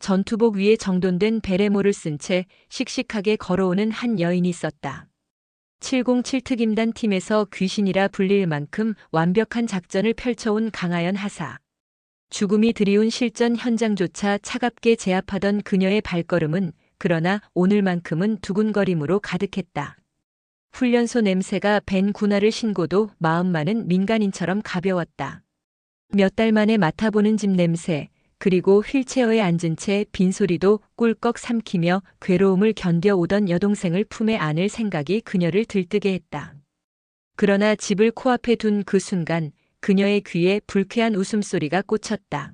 전투복 위에 정돈된 베레모를 쓴 채 씩씩하게 걸어오는 한 여인이 있었다. 707 특임단 팀에서 귀신이라 불릴 만큼 완벽한 작전을 펼쳐온 강하연 하사. 죽음이 드리운 실전 현장조차 차갑게 제압하던 그녀의 발걸음은 그러나 오늘만큼은 두근거림으로 가득했다. 훈련소 냄새가 밴 군화를 신고도 마음만은 민간인처럼 가벼웠다. 몇 달 만에 맡아보는 집 냄새, 그리고 휠체어에 앉은 채 빈소리도 꿀꺽 삼키며 괴로움을 견뎌오던 여동생을 품에 안을 생각이 그녀를 들뜨게 했다. 그러나 집을 코앞에 둔 그 순간 그녀의 귀에 불쾌한 웃음소리가 꽂혔다.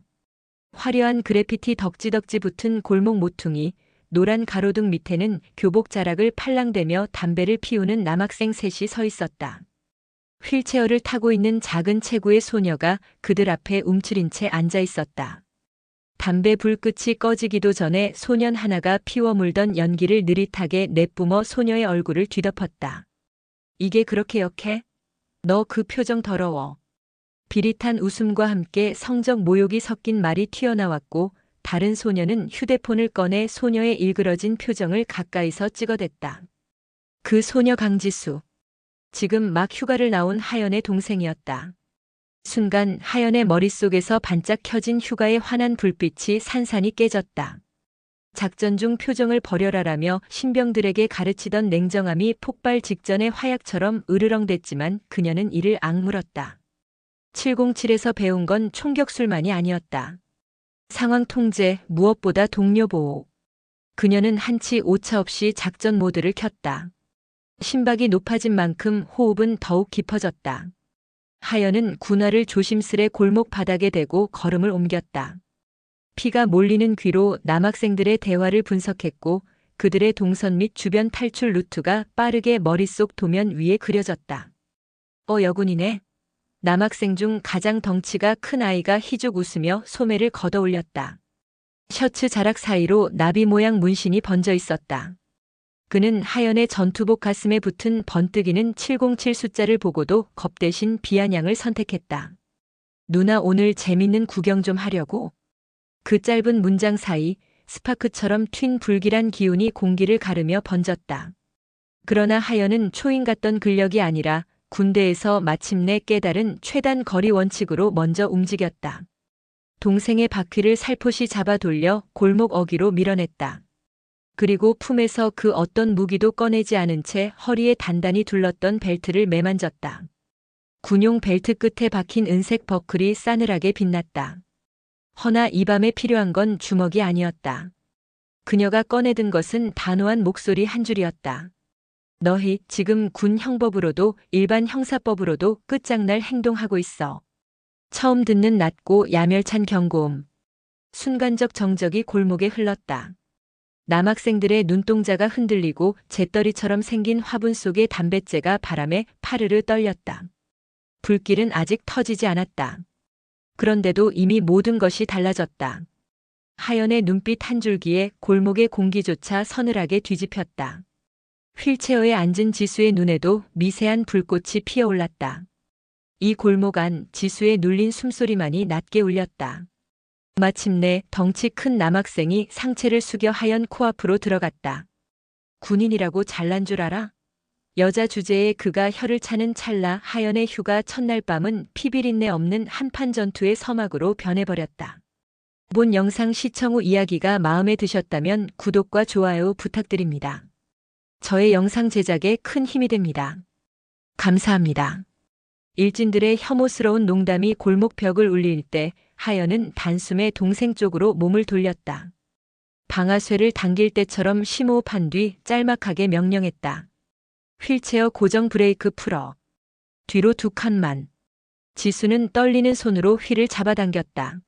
화려한 그래피티 덕지덕지 붙은 골목 모퉁이, 노란 가로등 밑에는 교복 자락을 팔랑대며 담배를 피우는 남학생 셋이 서 있었다. 휠체어를 타고 있는 작은 체구의 소녀가 그들 앞에 움츠린 채 앉아 있었다. 담배 불끝이 꺼지기도 전에 소년 하나가 피워 물던 연기를 느릿하게 내뿜어 소녀의 얼굴을 뒤덮었다. 이게 그렇게 역해? 너 그 표정 더러워. 비릿한 웃음과 함께 성적 모욕이 섞인 말이 튀어나왔고 다른 소녀는 휴대폰을 꺼내 소녀의 일그러진 표정을 가까이서 찍어댔다. 그 소녀 강지수. 지금 막 휴가를 나온 하연의 동생이었다. 순간 하연의 머릿속에서 반짝 켜진 휴가의 환한 불빛이 산산이 깨졌다. 작전 중 표정을 버려라라며 신병들에게 가르치던 냉정함이 폭발 직전의 화약처럼 으르렁댔지만 그녀는 이를 악물었다. 707에서 배운 건 총격술만이 아니었다. 상황 통제, 무엇보다 동료 보호. 그녀는 한치 오차 없이 작전 모드를 켰다. 심박이 높아진 만큼 호흡은 더욱 깊어졌다. 하연은 군화를 조심스레 골목 바닥에 대고 걸음을 옮겼다. 피가 몰리는 귀로 남학생들의 대화를 분석했고 그들의 동선 및 주변 탈출 루트가 빠르게 머릿속 도면 위에 그려졌다. 여군이네. 남학생 중 가장 덩치가 큰 아이가 희죽 웃으며 소매를 걷어 올렸다. 셔츠 자락 사이로 나비 모양 문신이 번져 있었다. 그는 하연의 전투복 가슴에 붙은 번뜩이는 707 숫자를 보고도 겁대신 비아냥을 선택했다. 누나 오늘 재밌는 구경 좀 하려고. 그 짧은 문장 사이 스파크처럼 튄 불길한 기운이 공기를 가르며 번졌다. 그러나 하연은 초인 같던 근력이 아니라 군대에서 마침내 깨달은 최단 거리 원칙으로 먼저 움직였다. 동생의 바퀴를 살포시 잡아 돌려 골목 어귀로 밀어냈다. 그리고 품에서 그 어떤 무기도 꺼내지 않은 채 허리에 단단히 둘렀던 벨트를 매만졌다. 군용 벨트 끝에 박힌 은색 버클이 싸늘하게 빛났다. 허나 이 밤에 필요한 건 주먹이 아니었다. 그녀가 꺼내든 것은 단호한 목소리 한 줄이었다. 너희 지금 군 형법으로도 일반 형사법으로도 끝장날 행동하고 있어. 처음 듣는 낮고 야멸찬 경고음. 순간적 정적이 골목에 흘렀다. 남학생들의 눈동자가 흔들리고 재떨이처럼 생긴 화분 속의 담뱃재가 바람에 파르르 떨렸다. 불길은 아직 터지지 않았다. 그런데도 이미 모든 것이 달라졌다. 하연의 눈빛 한 줄기에 골목의 공기조차 서늘하게 뒤집혔다. 휠체어에 앉은 지수의 눈에도 미세한 불꽃이 피어올랐다. 이 골목 안 지수의 눌린 숨소리만이 낮게 울렸다. 마침내 덩치 큰 남학생이 상체를 숙여 하연 코앞으로 들어갔다. 군인이라고 잘난 줄 알아? 여자 주제에 그가 혀를 차는 찰나 하연의 휴가 첫날 밤은 피비린내 없는 한판 전투의 서막으로 변해버렸다. 본 영상 시청 후 이야기가 마음에 드셨다면 구독과 좋아요 부탁드립니다. 저의 영상 제작에 큰 힘이 됩니다. 감사합니다. 일진들의 혐오스러운 농담이 골목벽을 울릴 때 하연은 단숨에 동생 쪽으로 몸을 돌렸다. 방아쇠를 당길 때처럼 심호흡한 뒤 짤막하게 명령했다. 휠체어 고정 브레이크 풀어. 뒤로 2칸만. 지수는 떨리는 손으로 휠을 잡아당겼다.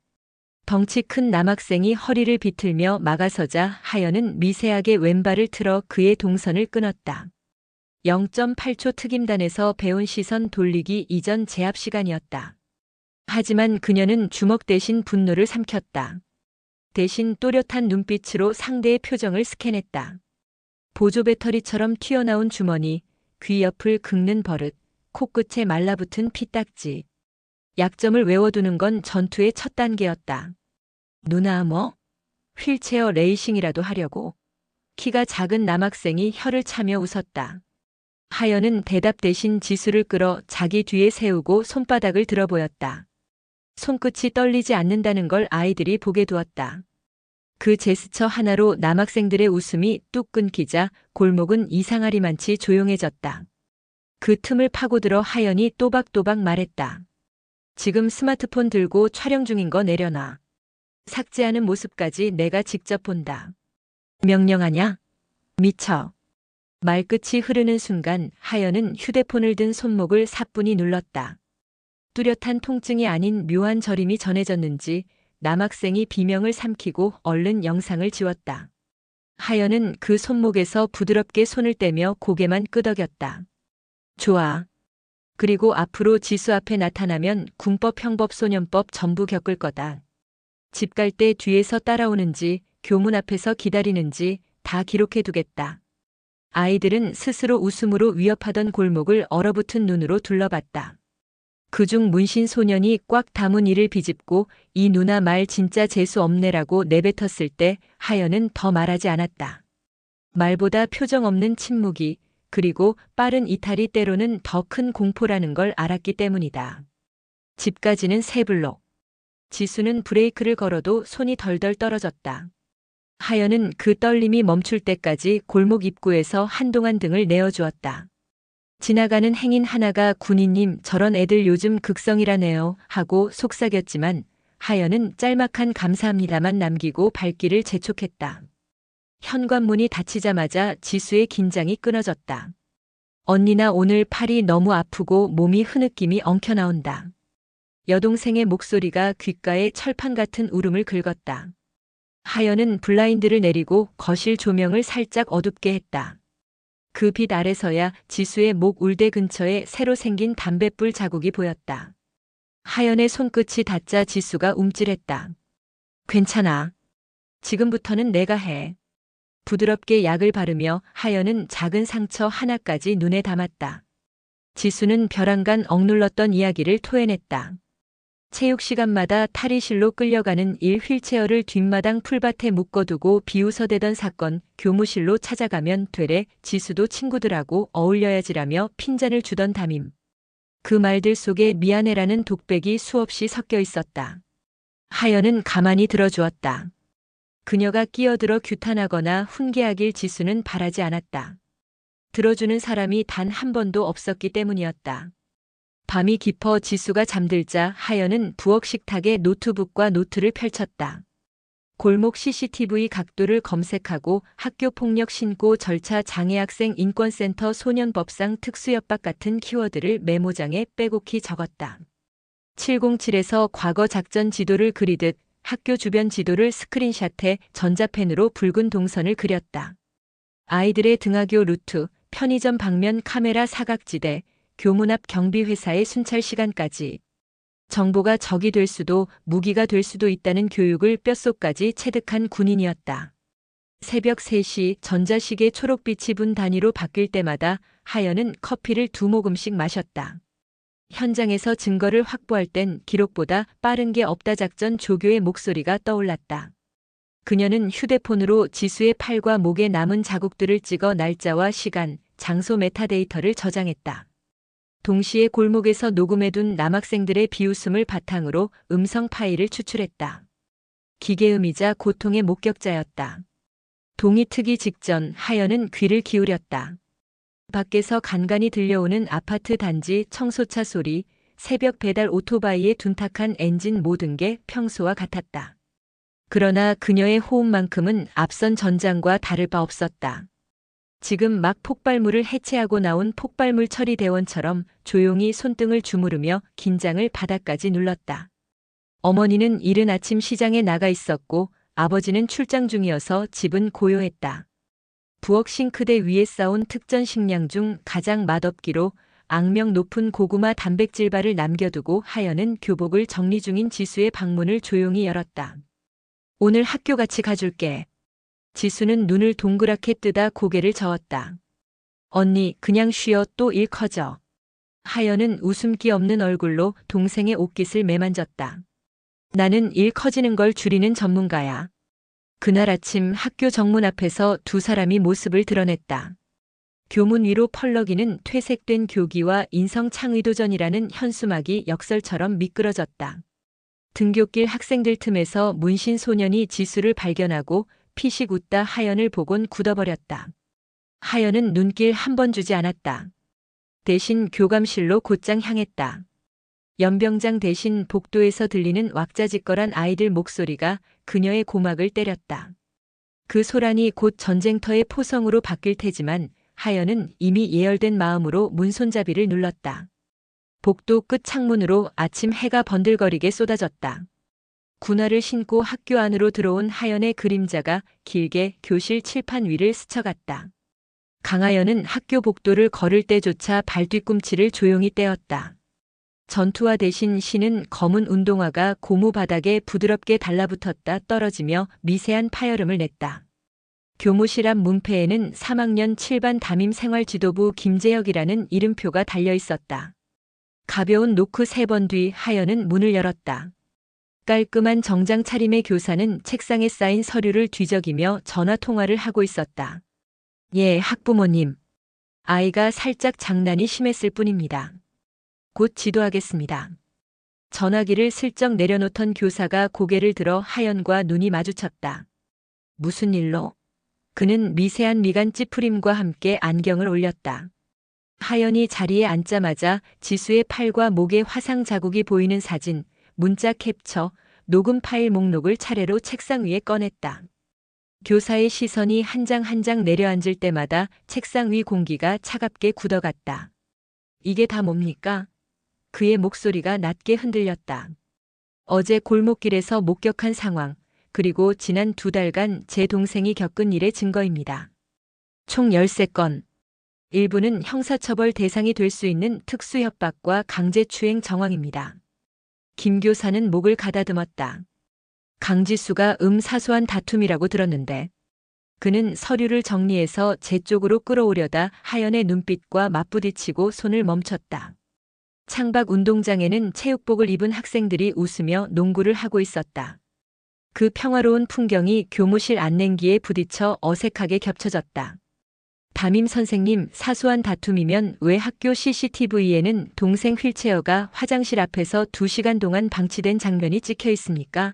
덩치 큰 남학생이 허리를 비틀며 막아서자 하연은 미세하게 왼발을 틀어 그의 동선을 끊었다. 0.8초 특임단에서 배운 시선 돌리기 이전 제압 시간이었다. 하지만 그녀는 주먹 대신 분노를 삼켰다. 대신 또렷한 눈빛으로 상대의 표정을 스캔했다. 보조 배터리처럼 튀어나온 주머니, 귀 옆을 긁는 버릇, 코끝에 말라붙은 피딱지. 약점을 외워두는 건 전투의 첫 단계였다. 누나 뭐? 휠체어 레이싱이라도 하려고. 키가 작은 남학생이 혀를 차며 웃었다. 하연은 대답 대신 지수를 끌어 자기 뒤에 세우고 손바닥을 들어 보였다. 손끝이 떨리지 않는다는 걸 아이들이 보게 두었다. 그 제스처 하나로 남학생들의 웃음이 뚝 끊기자 골목은 이상하리만치 조용해졌다. 그 틈을 파고들어 하연이 또박또박 말했다. 지금 스마트폰 들고 촬영 중인 거 내려놔. 삭제하는 모습까지 내가 직접 본다. 명령하냐? 미쳐. 말끝이 흐르는 순간 하연은 휴대폰을 든 손목을 사뿐히 눌렀다. 뚜렷한 통증이 아닌 묘한 저림이 전해졌는지 남학생이 비명을 삼키고 얼른 영상을 지웠다. 하연은 그 손목에서 부드럽게 손을 떼며 고개만 끄덕였다. 좋아. 그리고 앞으로 지수 앞에 나타나면 군법, 형법, 소년법 전부 겪을 거다. 집 갈 때 뒤에서 따라오는지 교문 앞에서 기다리는지 다 기록해 두겠다. 아이들은 스스로 웃음으로 위협하던 골목을 얼어붙은 눈으로 둘러봤다. 그중 문신 소년이 꽉 담은 이를 비집고 이 누나 말 진짜 재수 없네라고 내뱉었을 때 하연은 더 말하지 않았다. 말보다 표정 없는 침묵이 그리고 빠른 이탈이 때로는 더 큰 공포라는 걸 알았기 때문이다. 집까지는 3블록. 지수는 브레이크를 걸어도 손이 덜덜 떨어졌다. 하연은 그 떨림이 멈출 때까지 골목 입구에서 한동안 등을 내어주었다. 지나가는 행인 하나가 군인님 저런 애들 요즘 극성이라네요 하고 속삭였지만 하연은 짤막한 감사합니다만 남기고 발길을 재촉했다. 현관문이 닫히자마자 지수의 긴장이 끊어졌다. 언니 나 오늘 팔이 너무 아프고 몸이 흐느낌이 엉켜나온다. 여동생의 목소리가 귓가에 철판 같은 울음을 긁었다. 하연은 블라인드를 내리고 거실 조명을 살짝 어둡게 했다. 그 빛 아래서야 지수의 목 울대 근처에 새로 생긴 담뱃불 자국이 보였다. 하연의 손끝이 닿자 지수가 움찔했다. 괜찮아. 지금부터는 내가 해. 부드럽게 약을 바르며 하연은 작은 상처 하나까지 눈에 담았다. 지수는 벼랑간 억눌렀던 이야기를 토해냈다. 체육 시간마다 탈의실로 끌려가는 일 휠체어를 뒷마당 풀밭에 묶어두고 비웃어대던 사건, 교무실로 찾아가면 되레 지수도 친구들하고 어울려야지라며 핀잔을 주던 담임. 그 말들 속에 미안해라는 독백이 수없이 섞여 있었다. 하연은 가만히 들어주었다. 그녀가 끼어들어 규탄하거나 훈계하길 지수는 바라지 않았다. 들어주는 사람이 단 한 번도 없었기 때문이었다. 밤이 깊어 지수가 잠들자 하연은 부엌 식탁에 노트북과 노트를 펼쳤다. 골목 CCTV 각도를 검색하고 학교폭력 신고 절차 장애학생 인권센터 소년법상 특수협박 같은 키워드를 메모장에 빼곡히 적었다. 707에서 과거 작전 지도를 그리듯 학교 주변 지도를 스크린샷해 전자펜으로 붉은 동선을 그렸다. 아이들의 등하교 루트, 편의점 방면 카메라 사각지대, 교문 앞 경비회사의 순찰 시간까지. 정보가 적이 될 수도 무기가 될 수도 있다는 교육을 뼛속까지 체득한 군인이었다. 새벽 3시 전자시계 초록빛이 분 단위로 바뀔 때마다 하연은 커피를 2모금씩 마셨다. 현장에서 증거를 확보할 땐 기록보다 빠른 게 없다 작전 조교의 목소리가 떠올랐다. 그녀는 휴대폰으로 지수의 팔과 목에 남은 자국들을 찍어 날짜와 시간, 장소 메타데이터를 저장했다. 동시에 골목에서 녹음해둔 남학생들의 비웃음을 바탕으로 음성 파일을 추출했다. 기계음이자 고통의 목격자였다. 동이 트기 직전 하연은 귀를 기울였다. 밖에서 간간히 들려오는 아파트 단지 청소차 소리, 새벽 배달 오토바이의 둔탁한 엔진 모든 게 평소와 같았다. 그러나 그녀의 호흡만큼은 앞선 전장과 다를 바 없었다. 지금 막 폭발물을 해체하고 나온 폭발물 처리 대원처럼 조용히 손등을 주무르며 긴장을 바닥까지 눌렀다. 어머니는 이른 아침 시장에 나가 있었고 아버지는 출장 중이어서 집은 고요했다. 부엌 싱크대 위에 쌓은 특전 식량 중 가장 맛없기로 악명 높은 고구마 단백질바를 남겨두고 하연은 교복을 정리 중인 지수의 방문을 조용히 열었다. 오늘 학교 같이 가줄게. 지수는 눈을 동그랗게 뜨다 고개를 저었다. 언니, 그냥 쉬어 또 일 커져. 하연은 웃음기 없는 얼굴로 동생의 옷깃을 매만졌다. 나는 일 커지는 걸 줄이는 전문가야. 그날 아침 학교 정문 앞에서 두 사람이 모습을 드러냈다. 교문 위로 펄럭이는 퇴색된 교기와 인성 창의도전이라는 현수막이 역설처럼 미끄러졌다. 등굣길 학생들 틈에서 문신 소년이 지수를 발견하고 피식 웃다 하연을 보곤 굳어버렸다. 하연은 눈길 한 번 주지 않았다. 대신 교감실로 곧장 향했다. 연병장 대신 복도에서 들리는 왁자지껄한 아이들 목소리가 그녀의 고막을 때렸다. 그 소란이 곧 전쟁터의 포성으로 바뀔 테지만 하연은 이미 예열된 마음으로 문손잡이를 눌렀다. 복도 끝 창문으로 아침 해가 번들거리게 쏟아졌다. 군화를 신고 학교 안으로 들어온 하연의 그림자가 길게 교실 칠판 위를 스쳐갔다. 강하연은 학교 복도를 걸을 때조차 발뒤꿈치를 조용히 떼었다. 전투화 대신 신은 검은 운동화가 고무 바닥에 부드럽게 달라붙었다 떨어지며 미세한 파열음을 냈다. 교무실 앞 문패에는 3학년 7반 담임생활지도부 김재혁이라는 이름표가 달려 있었다. 가벼운 노크 3번 뒤 하연은 문을 열었다. 깔끔한 정장 차림의 교사는 책상에 쌓인 서류를 뒤적이며 전화 통화를 하고 있었다. 예, 학부모님. 아이가 살짝 장난이 심했을 뿐입니다. 곧 지도하겠습니다. 전화기를 슬쩍 내려놓던 교사가 고개를 들어 하연과 눈이 마주쳤다. 무슨 일로? 그는 미세한 미간 찌푸림과 함께 안경을 올렸다. 하연이 자리에 앉자마자 지수의 팔과 목에 화상 자국이 보이는 사진, 문자 캡처, 녹음 파일 목록을 차례로 책상 위에 꺼냈다. 교사의 시선이 한 장 한 장 내려앉을 때마다 책상 위 공기가 차갑게 굳어갔다. 이게 다 뭡니까? 그의 목소리가 낮게 흔들렸다. 어제 골목길에서 목격한 상황, 그리고 지난 2달간 제 동생이 겪은 일의 증거입니다. 총 13건. 일부는 형사처벌 대상이 될 수 있는 특수협박과 강제추행 정황입니다. 김 교사는 목을 가다듬었다. 강지수가 사소한 다툼이라고 들었는데 그는 서류를 정리해서 제 쪽으로 끌어오려다 하연의 눈빛과 맞부딪히고 손을 멈췄다. 창밖 운동장에는 체육복을 입은 학생들이 웃으며 농구를 하고 있었다. 그 평화로운 풍경이 교무실 안냉기에 부딪혀 어색하게 겹쳐졌다. 담임 선생님, 사소한 다툼이면 왜 학교 CCTV에는 동생 휠체어가 화장실 앞에서 2시간 동안 방치된 장면이 찍혀 있습니까?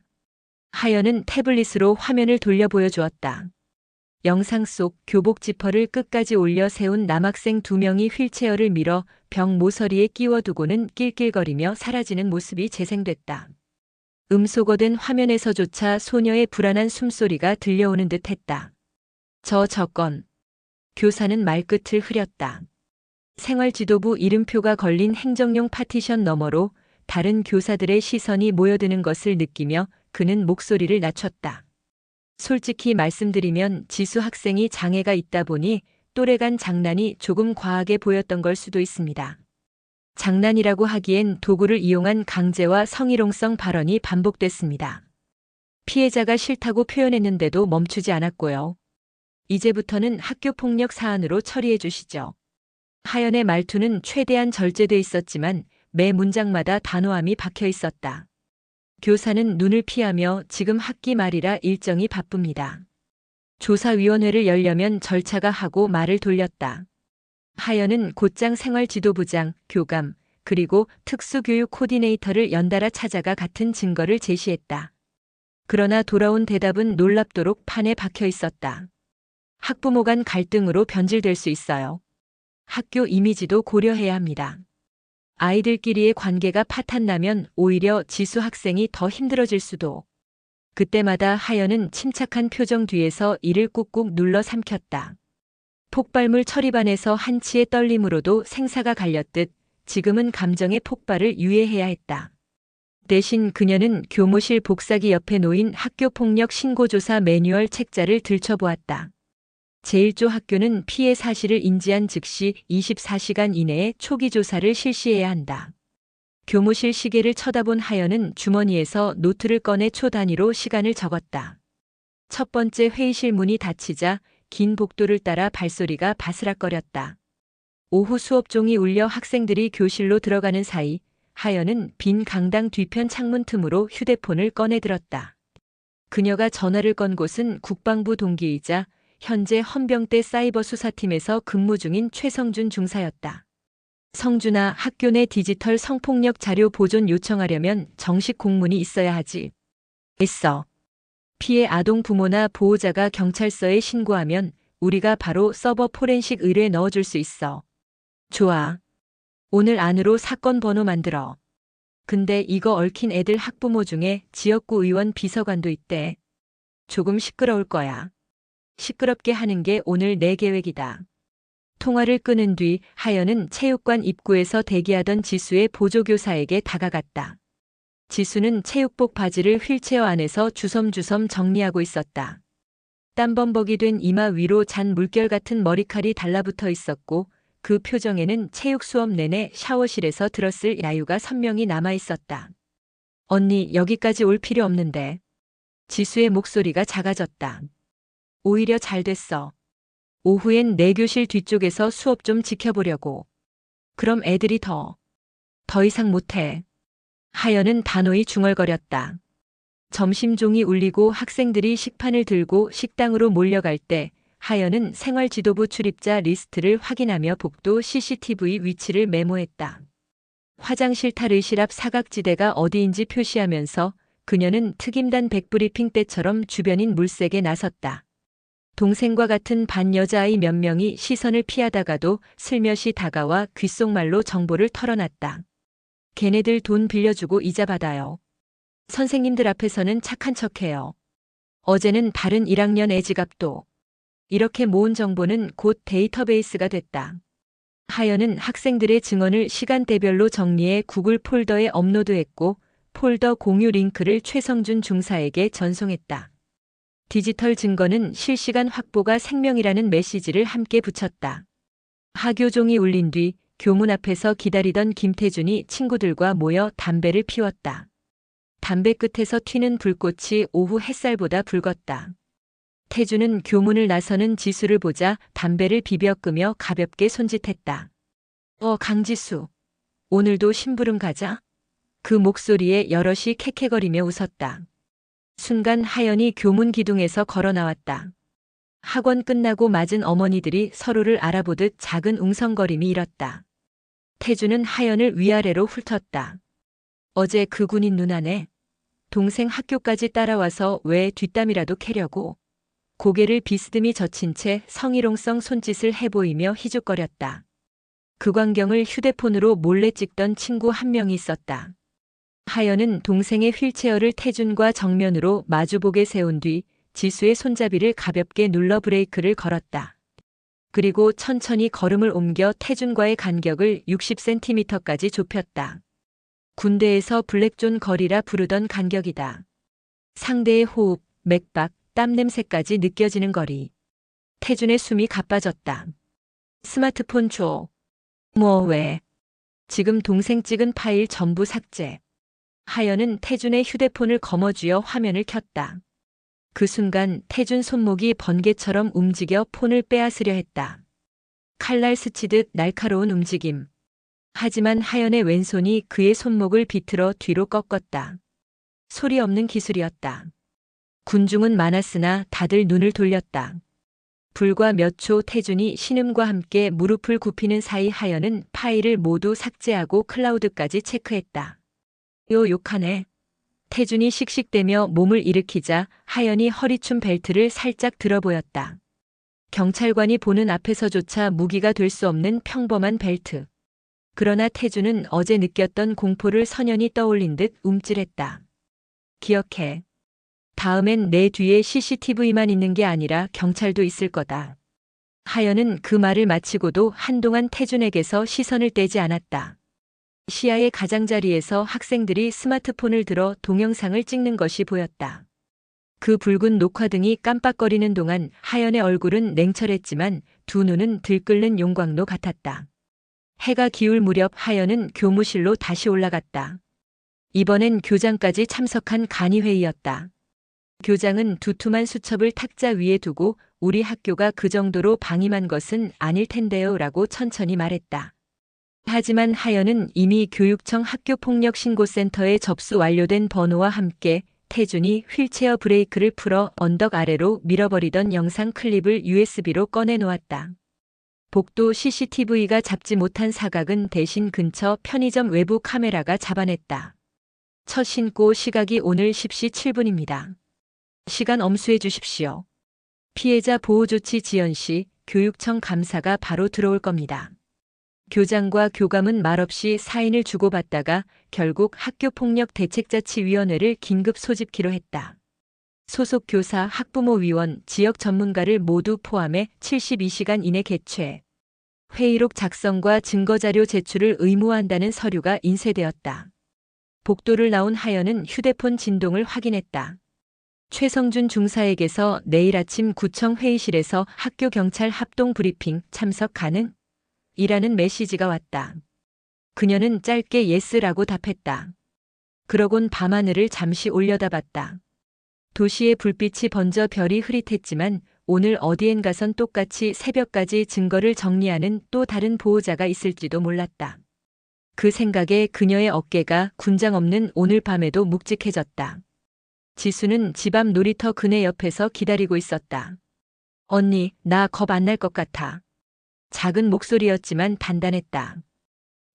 하연은 태블릿으로 화면을 돌려 보여주었다. 영상 속 교복 지퍼를 끝까지 올려 세운 남학생 2명이 휠체어를 밀어 벽 모서리에 끼워두고는 낄낄거리며 사라지는 모습이 재생됐다. 음소거된 화면에서조차 소녀의 불안한 숨소리가 들려오는 듯했다. 저건. 교사는 말끝을 흐렸다. 생활지도부 이름표가 걸린 행정용 파티션 너머로 다른 교사들의 시선이 모여드는 것을 느끼며 그는 목소리를 낮췄다. 솔직히 말씀드리면 지수 학생이 장애가 있다 보니 또래 간 장난이 조금 과하게 보였던 걸 수도 있습니다. 장난이라고 하기엔 도구를 이용한 강제와 성희롱성 발언이 반복됐습니다. 피해자가 싫다고 표현했는데도 멈추지 않았고요. 이제부터는 학교폭력 사안으로 처리해 주시죠. 하연의 말투는 최대한 절제돼 있었지만 매 문장마다 단호함이 박혀 있었다. 교사는 눈을 피하며 지금 학기 말이라 일정이 바쁩니다. 조사위원회를 열려면 절차가 하고 말을 돌렸다. 하연은 곧장 생활지도부장, 교감, 그리고 특수교육 코디네이터를 연달아 찾아가 같은 증거를 제시했다. 그러나 돌아온 대답은 놀랍도록 판에 박혀 있었다. 학부모 간 갈등으로 변질될 수 있어요. 학교 이미지도 고려해야 합니다. 아이들끼리의 관계가 파탄나면 오히려 지수 학생이 더 힘들어질 수도. 그때마다 하연은 침착한 표정 뒤에서 이를 꾹꾹 눌러 삼켰다. 폭발물 처리반에서 한치의 떨림으로도 생사가 갈렸듯 지금은 감정의 폭발을 유예해야 했다. 대신 그녀는 교무실 복사기 옆에 놓인 학교폭력 신고조사 매뉴얼 책자를 들춰보았다. 제1조 학교는 피해 사실을 인지한 즉시 24시간 이내에 초기 조사를 실시해야 한다. 교무실 시계를 쳐다본 하연은 주머니에서 노트를 꺼내 초 단위로 시간을 적었다. 첫 번째 회의실 문이 닫히자 긴 복도를 따라 발소리가 바스락거렸다. 오후 수업종이 울려 학생들이 교실로 들어가는 사이 하연은 빈 강당 뒤편 창문 틈으로 휴대폰을 꺼내들었다. 그녀가 전화를 건 곳은 국방부 동기이자 현재 헌병대 사이버 수사팀에서 근무 중인 최성준 중사였다. 성준아, 학교 내 디지털 성폭력 자료 보존 요청하려면 정식 공문이 있어야 하지. 있어. 피해 아동 부모나 보호자가 경찰서에 신고하면 우리가 바로 서버 포렌식 의뢰 넣어줄 수 있어. 좋아. 오늘 안으로 사건 번호 만들어. 근데 이거 얽힌 애들 학부모 중에 지역구 의원 비서관도 있대. 조금 시끄러울 거야. 시끄럽게 하는 게 오늘 내 계획이다. 통화를 끊은 뒤 하연은 체육관 입구에서 대기하던 지수의 보조교사에게 다가갔다. 지수는 체육복 바지를 휠체어 안에서 주섬주섬 정리하고 있었다. 땀범벅이 된 이마 위로 잔 물결 같은 머리칼이 달라붙어 있었고 그 표정에는 체육 수업 내내 샤워실에서 들었을 야유가 선명히 남아 있었다. 언니, 여기까지 올 필요 없는데. 지수의 목소리가 작아졌다. 오히려 잘 됐어. 오후엔 내 교실 뒤쪽에서 수업 좀 지켜보려고. 그럼 애들이 더 이상 못해. 하연은 단호히 중얼거렸다. 점심 종이 울리고 학생들이 식판을 들고 식당으로 몰려갈 때 하연은 생활지도부 출입자 리스트를 확인하며 복도 CCTV 위치를 메모했다. 화장실 탈의실 앞 사각지대가 어디인지 표시하면서 그녀는 특임단 백브리핑 때처럼 주변인 물색에 나섰다. 동생과 같은 반 여자아이 몇 명이 시선을 피하다가도 슬며시 다가와 귓속말로 정보를 털어놨다. 걔네들 돈 빌려주고 이자 받아요. 선생님들 앞에서는 착한 척해요. 어제는 다른 1학년 애 지갑도. 이렇게 모은 정보는 곧 데이터베이스가 됐다. 하연은 학생들의 증언을 시간대별로 정리해 구글 폴더에 업로드했고 폴더 공유 링크를 최성준 중사에게 전송했다. 디지털 증거는 실시간 확보가 생명이라는 메시지를 함께 붙였다. 하교종이 울린 뒤 교문 앞에서 기다리던 김태준이 친구들과 모여 담배를 피웠다. 담배 끝에서 튀는 불꽃이 오후 햇살보다 붉었다. 태준은 교문을 나서는 지수를 보자 담배를 비벼 끄며 가볍게 손짓했다. 강지수. 오늘도 심부름 가자. 그 목소리에 여럿이 캑캑거리며 웃었다. 순간 하연이 교문 기둥에서 걸어 나왔다. 학원 끝나고 맞은 어머니들이 서로를 알아보듯 작은 웅성거림이 일었다. 태준은 하연을 위아래로 훑었다. 어제 그 군인 누나네. 동생 학교까지 따라와서 왜 뒷담이라도 캐려고. 고개를 비스듬히 젖힌 채 성희롱성 손짓을 해보이며 희죽거렸다. 그 광경을 휴대폰으로 몰래 찍던 친구 한 명이 있었다. 하연은 동생의 휠체어를 태준과 정면으로 마주보게 세운 뒤 지수의 손잡이를 가볍게 눌러 브레이크를 걸었다. 그리고 천천히 걸음을 옮겨 태준과의 간격을 60cm까지 좁혔다. 군대에서 블랙존 거리라 부르던 간격이다. 상대의 호흡, 맥박, 땀 냄새까지 느껴지는 거리. 태준의 숨이 가빠졌다. 스마트폰 줘. 뭐 왜? 지금 동생 찍은 파일 전부 삭제. 하연은 태준의 휴대폰을 거머쥐어 화면을 켰다. 그 순간 태준 손목이 번개처럼 움직여 폰을 빼앗으려 했다. 칼날 스치듯 날카로운 움직임. 하지만 하연의 왼손이 그의 손목을 비틀어 뒤로 꺾었다. 소리 없는 기술이었다. 군중은 많았으나 다들 눈을 돌렸다. 불과 몇 초 태준이 신음과 함께 무릎을 굽히는 사이 하연은 파일을 모두 삭제하고 클라우드까지 체크했다. 욕하네. 태준이 씩씩대며 몸을 일으키자 하연이 허리춤 벨트를 살짝 들어보였다. 경찰관이 보는 앞에서조차 무기가 될 수 없는 평범한 벨트. 그러나 태준은 어제 느꼈던 공포를 선연히 떠올린 듯 움찔했다. 기억해. 다음엔 내 뒤에 CCTV만 있는 게 아니라 경찰도 있을 거다. 하연은 그 말을 마치고도 한동안 태준에게서 시선을 떼지 않았다. 시야의 가장자리에서 학생들이 스마트폰을 들어 동영상을 찍는 것이 보였다. 그 붉은 녹화등이 깜빡거리는 동안 하연의 얼굴은 냉철했지만 두 눈은 들끓는 용광로 같았다. 해가 기울 무렵 하연은 교무실로 다시 올라갔다. 이번엔 교장까지 참석한 간이회의였다. 교장은 두툼한 수첩을 탁자 위에 두고 우리 학교가 그 정도로 방임한 것은 아닐 텐데요 라고 천천히 말했다. 하지만 하연은 이미 교육청 학교폭력신고센터에 접수 완료된 번호와 함께 태준이 휠체어 브레이크를 풀어 언덕 아래로 밀어버리던 영상 클립을 USB로 꺼내 놓았다. 복도 CCTV가 잡지 못한 사각은 대신 근처 편의점 외부 카메라가 잡아냈다. 첫 신고 시각이 오늘 10시 7분입니다. 시간 엄수해 주십시오. 피해자 보호조치 지연 시 교육청 감사가 바로 들어올 겁니다. 교장과 교감은 말없이 사인을 주고받다가 결국 학교폭력대책자치위원회를 긴급 소집키로 했다. 소속 교사, 학부모 위원, 지역 전문가를 모두 포함해 72시간 이내 개최. 회의록 작성과 증거자료 제출을 의무화한다는 서류가 인쇄되었다. 복도를 나온 하연은 휴대폰 진동을 확인했다. 최성준 중사에게서 내일 아침 구청 회의실에서 학교 경찰 합동 브리핑 참석 가능? 이라는 메시지가 왔다. 그녀는 짧게 예스라고 답했다. 그러곤 밤하늘을 잠시 올려다봤다. 도시의 불빛이 번져 별이 흐릿했지만 오늘 어디엔 가선 똑같이 새벽까지 증거를 정리하는 또 다른 보호자가 있을지도 몰랐다. 그 생각에 그녀의 어깨가 군장 없는 오늘 밤에도 묵직해졌다. 지수는 집 앞 놀이터 그네 옆에서 기다리고 있었다. 언니, 나 겁 안 날 것 같아. 작은 목소리였지만 단단했다.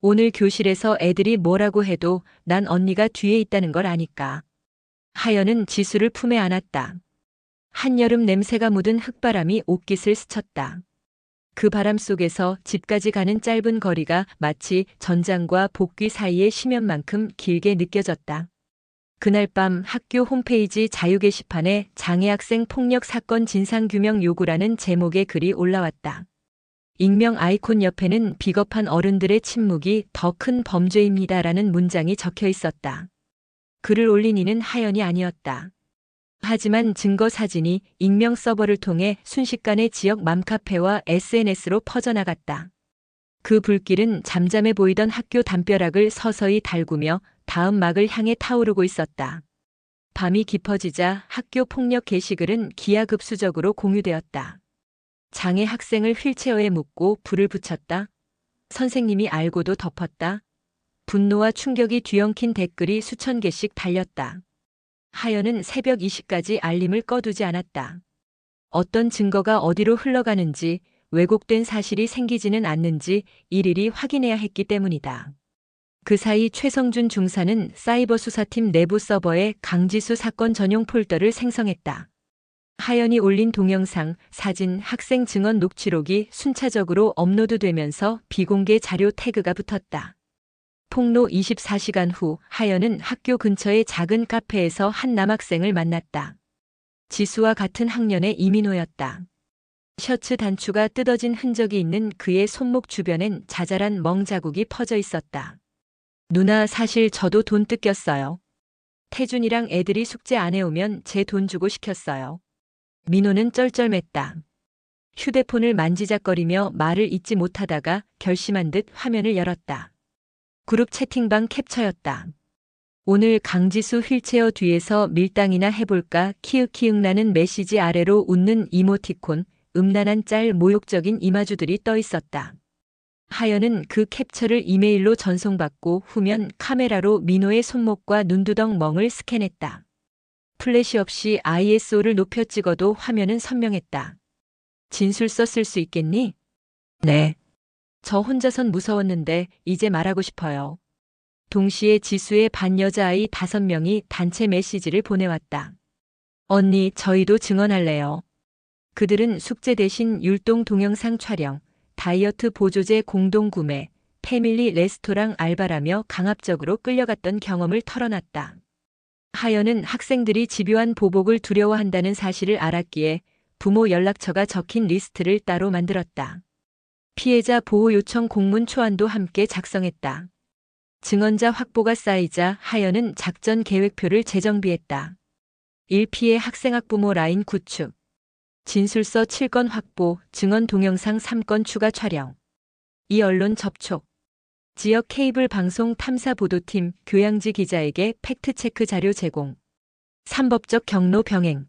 오늘 교실에서 애들이 뭐라고 해도 난 언니가 뒤에 있다는 걸 아니까. 하연은 지수를 품에 안았다. 한여름 냄새가 묻은 흙바람이 옷깃을 스쳤다. 그 바람 속에서 집까지 가는 짧은 거리가 마치 전장과 복귀 사이의 심연만큼 길게 느껴졌다. 그날 밤 학교 홈페이지 자유 게시판에 장애 학생 폭력 사건 진상규명 요구라는 제목의 글이 올라왔다. 익명 아이콘 옆에는 비겁한 어른들의 침묵이 더 큰 범죄입니다라는 문장이 적혀 있었다. 글을 올린 이는 하연이 아니었다. 하지만 증거 사진이 익명 서버를 통해 순식간에 지역 맘카페와 SNS로 퍼져나갔다. 그 불길은 잠잠해 보이던 학교 담벼락을 서서히 달구며 다음 막을 향해 타오르고 있었다. 밤이 깊어지자 학교 폭력 게시글은 기하급수적으로 공유되었다. 장애 학생을 휠체어에 묶고 불을 붙였다. 선생님이 알고도 덮었다. 분노와 충격이 뒤엉킨 댓글이 수천 개씩 달렸다. 하연은 새벽 2시까지 알림을 꺼두지 않았다. 어떤 증거가 어디로 흘러가는지, 왜곡된 사실이 생기지는 않는지 일일이 확인해야 했기 때문이다. 그 사이 최성준 중사는 사이버 수사팀 내부 서버에 강지수 사건 전용 폴더를 생성했다. 하연이 올린 동영상, 사진, 학생 증언 녹취록이 순차적으로 업로드되면서 비공개 자료 태그가 붙었다. 폭로 24시간 후 하연은 학교 근처의 작은 카페에서 한 남학생을 만났다. 지수와 같은 학년의 이민호였다. 셔츠 단추가 뜯어진 흔적이 있는 그의 손목 주변엔 자잘한 멍 자국이 퍼져 있었다. 누나, 사실 저도 돈 뜯겼어요. 태준이랑 애들이 숙제 안 해오면 제 돈 주고 시켰어요. 민호는 쩔쩔맸다. 휴대폰을 만지작거리며 말을 잇지 못하다가 결심한 듯 화면을 열었다. 그룹 채팅방 캡처였다. 오늘 강지수 휠체어 뒤에서 밀당이나 해볼까 키읔키읔 나는 메시지 아래로 웃는 이모티콘, 음란한 짤, 모욕적인 이마주들이 떠 있었다. 하연은 그 캡처를 이메일로 전송받고 후면 카메라로 민호의 손목과 눈두덩 멍을 스캔했다. 플래시 없이 ISO를 높여 찍어도 화면은 선명했다. 진술서 쓸 수 있겠니? 네. 저 혼자선 무서웠는데 이제 말하고 싶어요. 동시에 지수의 반 여자아이 5명이 단체 메시지를 보내왔다. 언니, 저희도 증언할래요. 그들은 숙제 대신 율동 동영상 촬영, 다이어트 보조제 공동 구매, 패밀리 레스토랑 알바라며 강압적으로 끌려갔던 경험을 털어놨다. 하연은 학생들이 집요한 보복을 두려워한다는 사실을 알았기에 부모 연락처가 적힌 리스트를 따로 만들었다. 피해자 보호 요청 공문 초안도 함께 작성했다. 증언자 확보가 쌓이자 하연은 작전 계획표를 재정비했다. 1피해 학생 학부모 라인 구축, 진술서 7건 확보, 증언 동영상 3건 추가 촬영, 이 언론 접촉, 지역 케이블 방송 탐사 보도팀 교양지 기자에게 팩트체크 자료 제공, 3법적 경로 병행,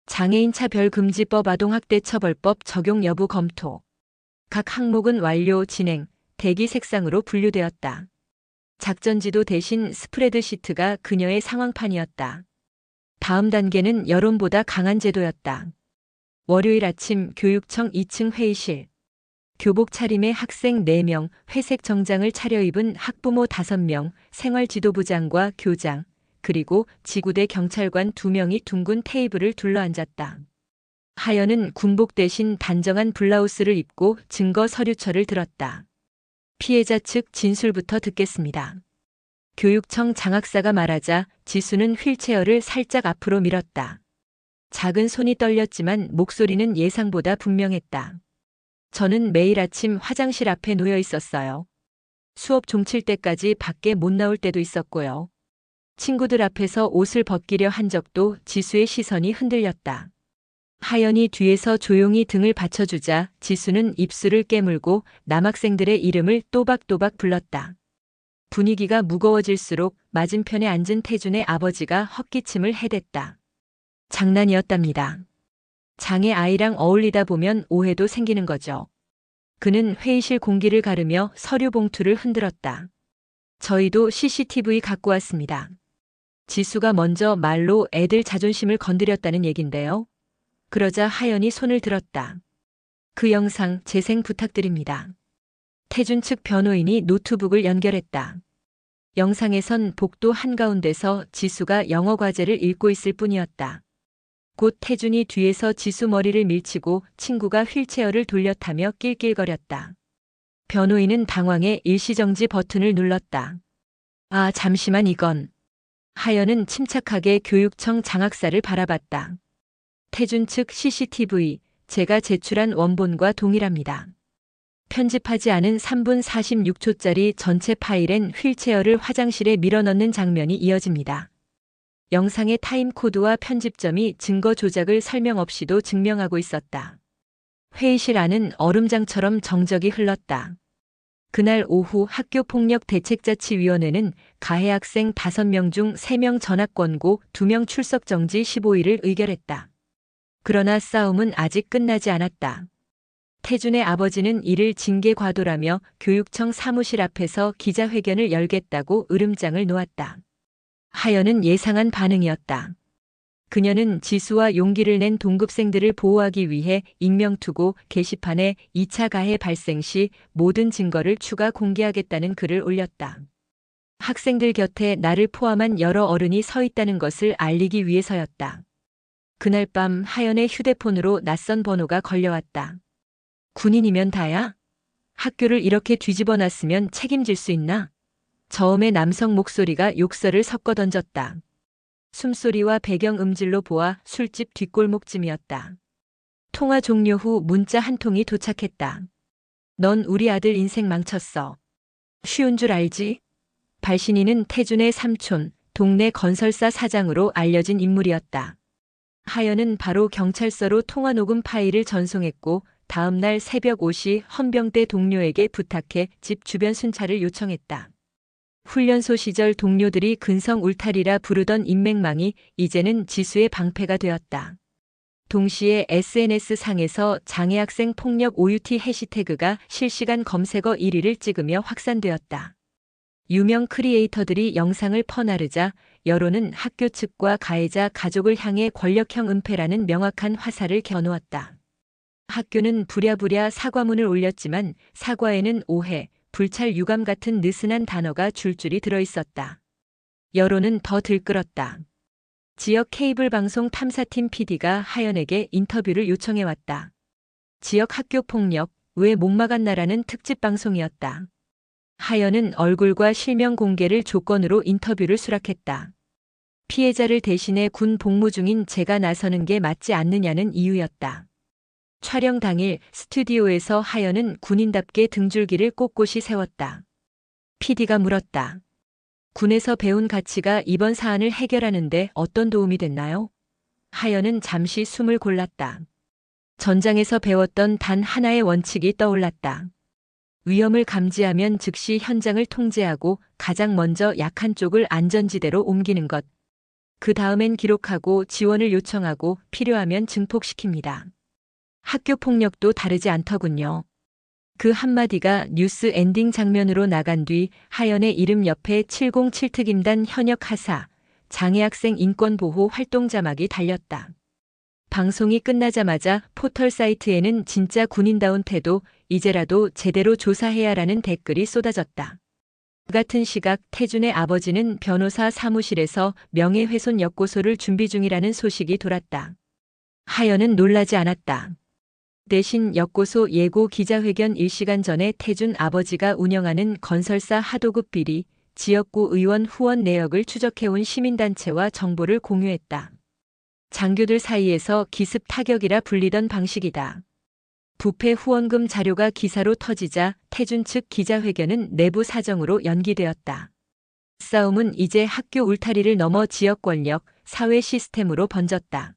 장애인 차별 금지법 아동학대 처벌법 적용 여부 검토. 각 항목은 완료, 진행, 대기 색상으로 분류되었다. 작전지도 대신 스프레드시트가 그녀의 상황판이었다. 다음 단계는 여론보다 강한 제도였다. 월요일 아침 교육청 2층 회의실. 교복 차림의 학생 4명, 회색 정장을 차려입은 학부모 5명, 생활지도부장과 교장, 그리고 지구대 경찰관 2명이 둥근 테이블을 둘러앉았다. 하연은 군복 대신 단정한 블라우스를 입고 증거 서류철을 들었다. 피해자 측 진술부터 듣겠습니다. 교육청 장학사가 말하자 지수는 휠체어를 살짝 앞으로 밀었다. 작은 손이 떨렸지만 목소리는 예상보다 분명했다. 저는 매일 아침 화장실 앞에 놓여 있었어요. 수업 종칠 때까지 밖에 못 나올 때도 있었고요. 친구들 앞에서 옷을 벗기려 한 적도. 지수의 시선이 흔들렸다. 하연이 뒤에서 조용히 등을 받쳐주자 지수는 입술을 깨물고 남학생들의 이름을 또박또박 불렀다. 분위기가 무거워질수록 맞은편에 앉은 태준의 아버지가 헛기침을 해댔다. 장난이었답니다. 장애 아이랑 어울리다 보면 오해도 생기는 거죠. 그는 회의실 공기를 가르며 서류 봉투를 흔들었다. 저희도 CCTV 갖고 왔습니다. 지수가 먼저 말로 애들 자존심을 건드렸다는 얘긴데요. 그러자 하연이 손을 들었다. 그 영상 재생 부탁드립니다. 태준 측 변호인이 노트북을 연결했다. 영상에선 복도 한가운데서 지수가 영어 과제를 읽고 있을 뿐이었다. 곧 태준이 뒤에서 지수 머리를 밀치고 친구가 휠체어를 돌려 타며 낄낄거렸다. 변호인은 당황해 일시정지 버튼을 눌렀다. 아, 잠시만 이건. 하연은 침착하게 교육청 장학사를 바라봤다. 태준 측 CCTV, 제가 제출한 원본과 동일합니다. 편집하지 않은 3분 46초짜리 전체 파일엔 휠체어를 화장실에 밀어넣는 장면이 이어집니다. 영상의 타임코드와 편집점이 증거 조작을 설명 없이도 증명하고 있었다. 회의실 안은 얼음장처럼 정적이 흘렀다. 그날 오후 학교폭력대책자치위원회는 가해 학생 5명 중 3명 전학 권고 2명 출석 정지 15일을 의결했다. 그러나 싸움은 아직 끝나지 않았다. 태준의 아버지는 이를 징계 과도라며 교육청 사무실 앞에서 기자회견을 열겠다고 으름장을 놓았다. 하연은 예상한 반응이었다. 그녀는 지수와 용기를 낸 동급생들을 보호하기 위해 익명투고 게시판에 2차 가해 발생 시 모든 증거를 추가 공개하겠다는 글을 올렸다. 학생들 곁에 나를 포함한 여러 어른이 서 있다는 것을 알리기 위해서였다. 그날 밤 하연의 휴대폰으로 낯선 번호가 걸려왔다. 군인이면 다야? 학교를 이렇게 뒤집어 놨으면 책임질 수 있나? 저음의 남성 목소리가 욕설을 섞어 던졌다. 숨소리와 배경 음질로 보아 술집 뒷골목쯤이었다. 통화 종료 후 문자 한 통이 도착했다. 넌 우리 아들 인생 망쳤어. 쉬운 줄 알지? 발신인은 태준의 삼촌, 동네 건설사 사장으로 알려진 인물이었다. 하연은 바로 경찰서로 통화 녹음 파일을 전송했고 다음 날 새벽 5시 헌병대 동료에게 부탁해 집 주변 순찰을 요청했다. 훈련소 시절 동료들이 근성 울타리라 부르던 인맥망이 이제는 지수의 방패가 되었다. 동시에 SNS상에서 장애학생 폭력 OUT 해시태그가 실시간 검색어 1위를 찍으며 확산되었다. 유명 크리에이터들이 영상을 퍼나르자 여론은 학교 측과 가해자 가족을 향해 권력형 은폐라는 명확한 화살을 겨누었다. 학교는 부랴부랴 사과문을 올렸지만 사과에는 오해, 불찰 유감 같은 느슨한 단어가 줄줄이 들어있었다. 여론은 더 들끓었다. 지역 케이블 방송 탐사팀 PD가 하연에게 인터뷰를 요청해왔다. 지역 학교 폭력, 왜 못 막았나라는 특집 방송이었다. 하연은 얼굴과 실명 공개를 조건으로 인터뷰를 수락했다. 피해자를 대신해 군 복무 중인 제가 나서는 게 맞지 않느냐는 이유였다. 촬영 당일 스튜디오에서 하연은 군인답게 등줄기를 꼿꼿이 세웠다. PD가 물었다. 군에서 배운 가치가 이번 사안을 해결하는데 어떤 도움이 됐나요? 하연은 잠시 숨을 골랐다. 전장에서 배웠던 단 하나의 원칙이 떠올랐다. 위험을 감지하면 즉시 현장을 통제하고 가장 먼저 약한 쪽을 안전지대로 옮기는 것. 그 다음엔 기록하고 지원을 요청하고 필요하면 증폭시킵니다. 학교 폭력도 다르지 않더군요. 그 한마디가 뉴스 엔딩 장면으로 나간 뒤 하연의 이름 옆에 707특임단 현역 하사, 장애학생 인권보호 활동 자막이 달렸다. 방송이 끝나자마자 포털 사이트에는 진짜 군인다운 태도, 이제라도 제대로 조사해야라는 댓글이 쏟아졌다. 같은 시각 태준의 아버지는 변호사 사무실에서 명예훼손 역고소를 준비 중이라는 소식이 돌았다. 하연은 놀라지 않았다. 대신 역고소 예고 기자회견 1시간 전에 태준 아버지가 운영하는 건설사 하도급 비리, 지역구 의원 후원 내역을 추적해온 시민단체와 정보를 공유했다. 장교들 사이에서 기습 타격이라 불리던 방식이다. 부패 후원금 자료가 기사로 터지자 태준 측 기자회견은 내부 사정으로 연기되었다. 싸움은 이제 학교 울타리를 넘어 지역 권력, 사회 시스템으로 번졌다.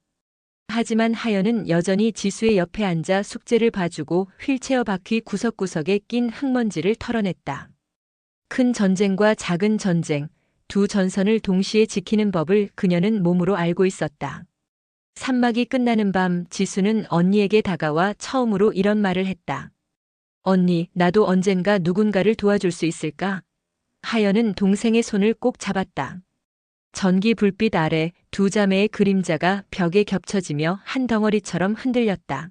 하지만 하연은 여전히 지수의 옆에 앉아 숙제를 봐주고 휠체어 바퀴 구석구석에 낀 흙먼지를 털어냈다. 큰 전쟁과 작은 전쟁, 두 전선을 동시에 지키는 법을 그녀는 몸으로 알고 있었다. 산막이 끝나는 밤 지수는 언니에게 다가와 처음으로 이런 말을 했다. 언니, 나도 언젠가 누군가를 도와줄 수 있을까? 하연은 동생의 손을 꼭 잡았다. 전기 불빛 아래 두 자매의 그림자가 벽에 겹쳐지며 한 덩어리처럼 흔들렸다.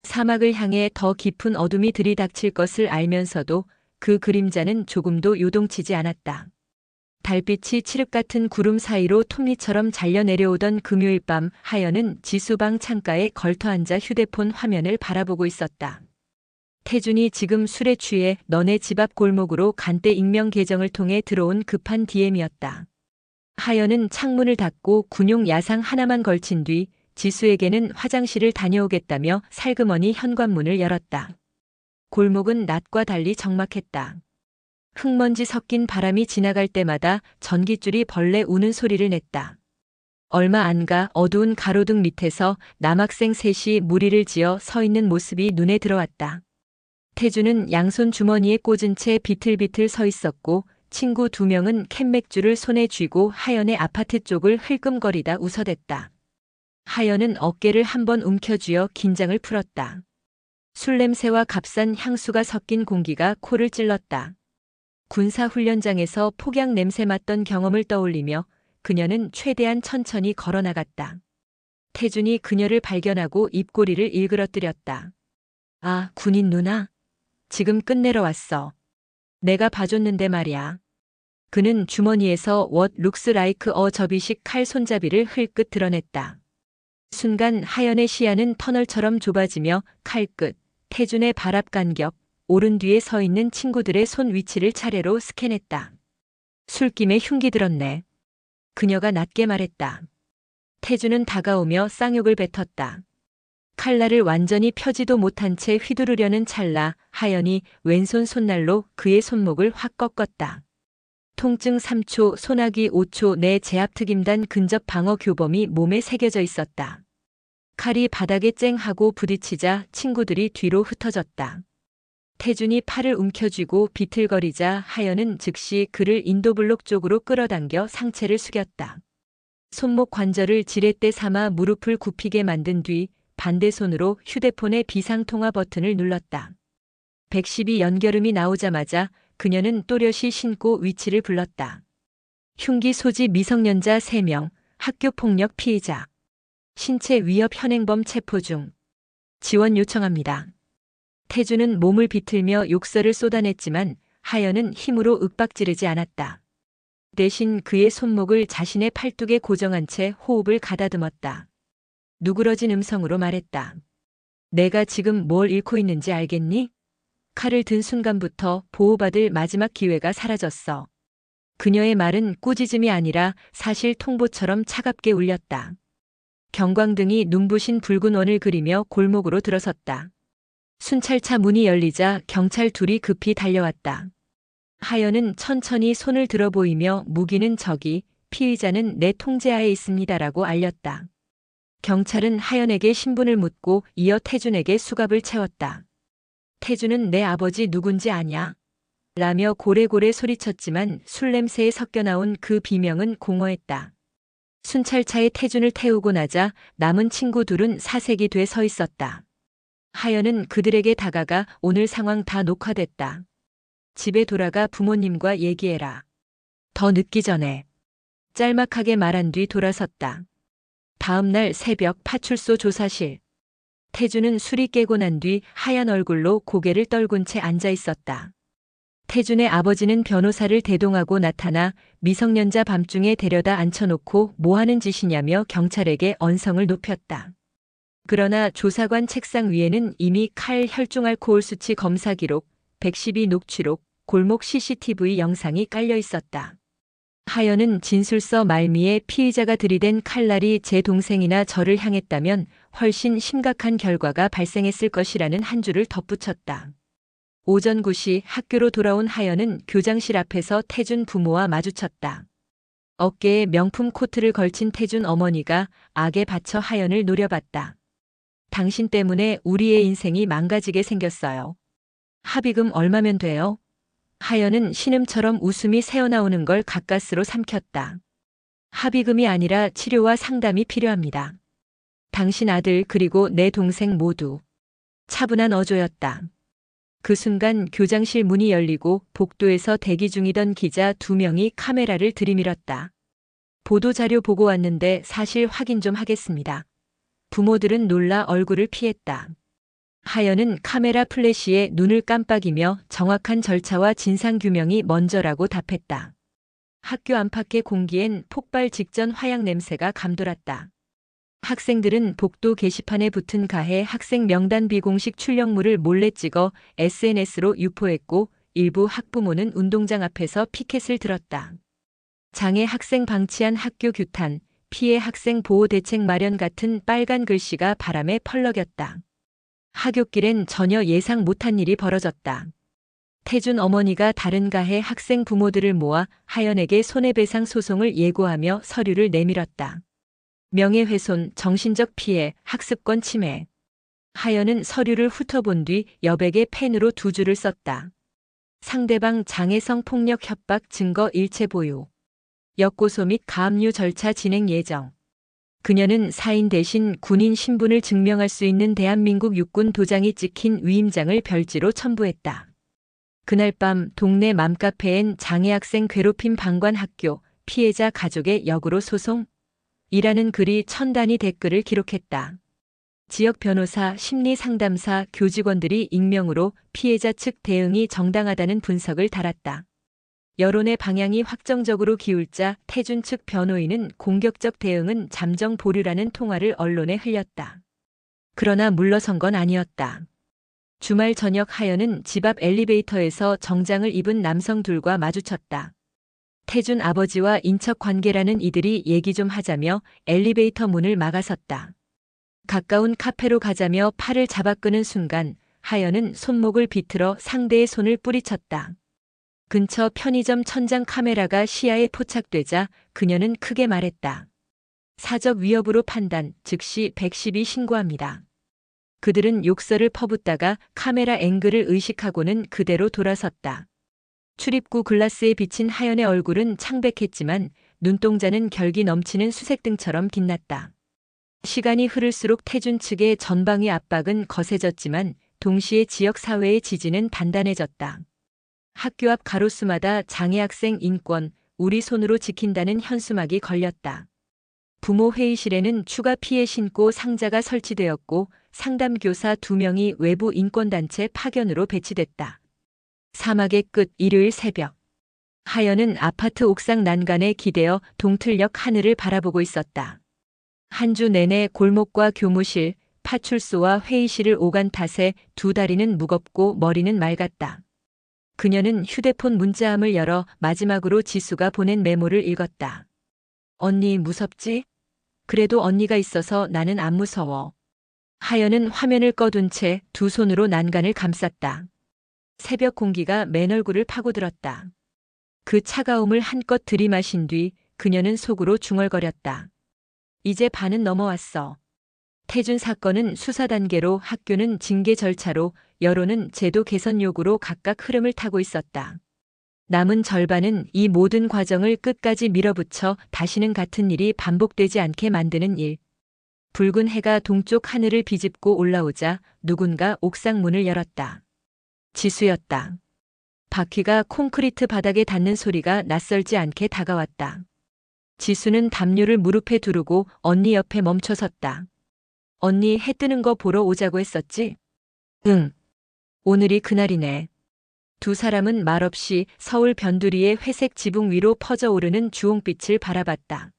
사막을 향해 더 깊은 어둠이 들이닥칠 것을 알면서도 그 그림자는 조금도 요동치지 않았다. 달빛이 칠흑 같은 구름 사이로 톱니처럼 잘려 내려오던 금요일 밤 하연은 지수방 창가에 걸터앉아 휴대폰 화면을 바라보고 있었다. 태준이 지금 술에 취해 너네 집 앞 골목으로 간대 익명 계정을 통해 들어온 급한 DM이었다. 하연은 창문을 닫고 군용 야상 하나만 걸친 뒤 지수에게는 화장실을 다녀오겠다며 살그머니 현관문을 열었다. 골목은 낮과 달리 적막했다. 흙먼지 섞인 바람이 지나갈 때마다 전깃줄이 벌레 우는 소리를 냈다. 얼마 안 가 어두운 가로등 밑에서 남학생 셋이 무리를 지어 서 있는 모습이 눈에 들어왔다. 태주는 양손 주머니에 꽂은 채 비틀비틀 서 있었고 친구 두 명은 캔맥주를 손에 쥐고 하연의 아파트 쪽을 흘끔거리다 웃어댔다. 하연은 어깨를 한번 움켜쥐어 긴장을 풀었다. 술 냄새와 값싼 향수가 섞인 공기가 코를 찔렀다. 군사훈련장에서 폭약 냄새 맡던 경험을 떠올리며 그녀는 최대한 천천히 걸어나갔다. 태준이 그녀를 발견하고 입꼬리를 일그러뜨렸다. 아, 군인 누나? 지금 끝내러 왔어. 내가 봐줬는데 말이야. 그는 주머니에서 What looks like a 접이식 칼 손잡이를 흘끗 드러냈다. 순간 하연의 시야는 터널처럼 좁아지며 칼끝, 태준의 발 앞 간격, 오른 뒤에 서 있는 친구들의 손 위치를 차례로 스캔했다. 술김에 흉기 들었네. 그녀가 낮게 말했다. 태준은 다가오며 쌍욕을 뱉었다. 칼날을 완전히 펴지도 못한 채 휘두르려는 찰나 하연이 왼손 손날로 그의 손목을 확 꺾었다. 통증 3초, 소나기 5초 내 제압특임단 근접 방어 교범이 몸에 새겨져 있었다. 칼이 바닥에 쨍하고 부딪히자 친구들이 뒤로 흩어졌다. 태준이 팔을 움켜쥐고 비틀거리자 하연은 즉시 그를 인도블록 쪽으로 끌어당겨 상체를 숙였다. 손목 관절을 지렛대 삼아 무릎을 굽히게 만든 뒤 반대 손으로 휴대폰의 비상통화 버튼을 눌렀다. 112 연결음이 나오자마자 그녀는 또렷이 신고 위치를 불렀다. 흉기 소지 미성년자 3명, 학교폭력 피의자. 신체 위협 현행범 체포 중. 지원 요청합니다. 태준은 몸을 비틀며 욕설을 쏟아냈지만 하연은 힘으로 윽박지르지 않았다. 대신 그의 손목을 자신의 팔뚝에 고정한 채 호흡을 가다듬었다. 누그러진 음성으로 말했다. 내가 지금 뭘 잃고 있는지 알겠니? 칼을 든 순간부터 보호받을 마지막 기회가 사라졌어. 그녀의 말은 꾸짖음이 아니라 사실 통보처럼 차갑게 울렸다. 경광등이 눈부신 붉은 원을 그리며 골목으로 들어섰다. 순찰차 문이 열리자 경찰 둘이 급히 달려왔다. 하연은 천천히 손을 들어 보이며 무기는 저기, 피의자는 내 통제하에 있습니다라고 알렸다. 경찰은 하연에게 신분을 묻고 이어 태준에게 수갑을 채웠다. 태준은 내 아버지 누군지 아냐? 라며 고래고래 소리쳤지만 술 냄새에 섞여 나온 그 비명은 공허했다. 순찰차에 태준을 태우고 나자 남은 친구 둘은 사색이 돼 서 있었다. 하연은 그들에게 다가가 오늘 상황 다 녹화됐다. 집에 돌아가 부모님과 얘기해라. 더 늦기 전에. 짤막하게 말한 뒤 돌아섰다. 다음 날 새벽 파출소 조사실. 태준은 술이 깨고 난 뒤 하얀 얼굴로 고개를 떨군 채 앉아 있었다. 태준의 아버지는 변호사를 대동하고 나타나 미성년자 밤중에 데려다 앉혀놓고 뭐 하는 짓이냐며 경찰에게 언성을 높였다. 그러나 조사관 책상 위에는 이미 칼 혈중 알코올 수치 검사 기록, 112 녹취록, 골목 CCTV 영상이 깔려 있었다. 하연은 진술서 말미에 피의자가 들이댄 칼날이 제 동생이나 저를 향했다면 훨씬 심각한 결과가 발생했을 것이라는 한 줄을 덧붙였다. 오전 9시 학교로 돌아온 하연은 교장실 앞에서 태준 부모와 마주쳤다. 어깨에 명품 코트를 걸친 태준 어머니가 악에 받쳐 하연을 노려봤다. 당신 때문에 우리의 인생이 망가지게 생겼어요. 합의금 얼마면 돼요? 하연은 신음처럼 웃음이 새어나오는 걸 가까스로 삼켰다. 합의금이 아니라 치료와 상담이 필요합니다. 당신 아들 그리고 내 동생 모두. 차분한 어조였다. 그 순간 교장실 문이 열리고 복도에서 대기 중이던 기자 2명이 카메라를 들이밀었다. 보도자료 보고 왔는데 사실 확인 좀 하겠습니다. 부모들은 놀라 얼굴을 피했다. 하연은 카메라 플래시에 눈을 깜빡이며 정확한 절차와 진상규명이 먼저라고 답했다. 학교 안팎의 공기엔 폭발 직전 화약 냄새가 감돌았다. 학생들은 복도 게시판에 붙은 가해 학생 명단 비공식 출력물을 몰래 찍어 SNS로 유포했고 일부 학부모는 운동장 앞에서 피켓을 들었다. 장애 학생 방치한 학교 규탄, 피해 학생 보호 대책 마련 같은 빨간 글씨가 바람에 펄럭였다. 하굣길엔 전혀 예상 못한 일이 벌어졌다. 태준 어머니가 다른 가해 학생 부모들을 모아 하연에게 손해배상 소송을 예고하며 서류를 내밀었다. 명예훼손, 정신적 피해, 학습권 침해. 하연은 서류를 훑어본 뒤 여백에 펜으로 2줄을 썼다. 상대방 장애성 폭력 협박 증거 일체 보유. 역고소 및 가압류 절차 진행 예정. 그녀는 사인 대신 군인 신분을 증명할 수 있는 대한민국 육군 도장이 찍힌 위임장을 별지로 첨부했다. 그날 밤 동네 맘카페엔 장애학생 괴롭힘 방관 학교, 피해자 가족의 역으로 소송? 이라는 글이 1000단위 댓글을 기록했다. 지역 변호사, 심리상담사, 교직원들이 익명으로 피해자 측 대응이 정당하다는 분석을 달았다. 여론의 방향이 확정적으로 기울자 태준 측 변호인은 공격적 대응은 잠정 보류라는 통화를 언론에 흘렸다. 그러나 물러선 건 아니었다. 주말 저녁 하연은 집 앞 엘리베이터에서 정장을 입은 남성 둘과 마주쳤다. 태준 아버지와 인척 관계라는 이들이 얘기 좀 하자며 엘리베이터 문을 막아섰다. 가까운 카페로 가자며 팔을 잡아 끄는 순간 하연은 손목을 비틀어 상대의 손을 뿌리쳤다. 근처 편의점 천장 카메라가 시야에 포착되자 그녀는 크게 말했다. 사적 위협으로 판단, 즉시 112 신고합니다. 그들은 욕설을 퍼붓다가 카메라 앵글을 의식하고는 그대로 돌아섰다. 출입구 글라스에 비친 하연의 얼굴은 창백했지만 눈동자는 결기 넘치는 수색등처럼 빛났다. 시간이 흐를수록 태준 측의 전방위 압박은 거세졌지만 동시에 지역 사회의 지지는 단단해졌다. 학교 앞 가로수마다 장애학생 인권, 우리 손으로 지킨다는 현수막이 걸렸다. 부모 회의실에는 추가 피해 신고 상자가 설치되었고 상담교사 2명이 외부 인권단체 파견으로 배치됐다. 사막의 끝 일요일 새벽. 하연은 아파트 옥상 난간에 기대어 동틀녘 하늘을 바라보고 있었다. 한 주 내내 골목과 교무실, 파출소와 회의실을 오간 탓에 2 다리는 무겁고 머리는 맑았다. 그녀는 휴대폰 문자함을 열어 마지막으로 지수가 보낸 메모를 읽었다. 언니 무섭지? 그래도 언니가 있어서 나는 안 무서워. 하연은 화면을 꺼둔 채 2 손으로 난간을 감쌌다. 새벽 공기가 맨 얼굴을 파고들었다. 그 차가움을 한껏 들이마신 뒤 그녀는 속으로 중얼거렸다. 이제 반은 넘어왔어. 태준 사건은 수사 단계로 학교는 징계 절차로 여론은 제도 개선 요구로 각각 흐름을 타고 있었다. 남은 절반은 이 모든 과정을 끝까지 밀어붙여 다시는 같은 일이 반복되지 않게 만드는 일. 붉은 해가 동쪽 하늘을 비집고 올라오자 누군가 옥상 문을 열었다. 지수였다. 바퀴가 콘크리트 바닥에 닿는 소리가 낯설지 않게 다가왔다. 지수는 담요를 무릎에 두르고 언니 옆에 멈춰섰다. 언니 해 뜨는 거 보러 오자고 했었지? 응. 오늘이 그날이네. 두 사람은 말없이 서울 변두리의 회색 지붕 위로 퍼져오르는 주홍빛을 바라봤다.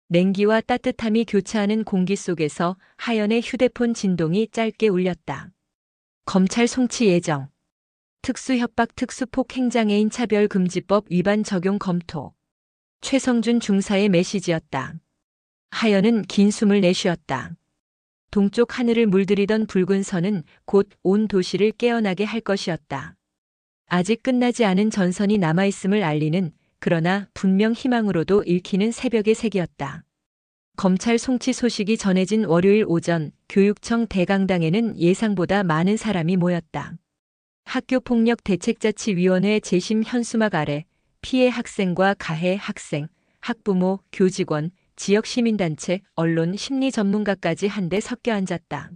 냉기와 따뜻함이 교차하는 공기 속에서 하연의 휴대폰 진동이 짧게 울렸다. 검찰 송치 예정. 특수협박 특수폭행장애인 차별금지법 위반 적용 검토. 최성준 중사의 메시지였다. 하연은 긴 숨을 내쉬었다. 동쪽 하늘을 물들이던 붉은 선은 곧 온 도시를 깨어나게 할 것이었다. 아직 끝나지 않은 전선이 남아있음을 알리는, 그러나 분명 희망으로도 읽히는 새벽의 색이었다. 검찰 송치 소식이 전해진 월요일 오전 교육청 대강당에는 예상보다 많은 사람이 모였다. 학교폭력대책자치위원회 재심 현수막 아래 피해 학생과 가해 학생, 학부모, 교직원, 지역 시민단체, 언론, 심리 전문가까지 한데 섞여 앉았다.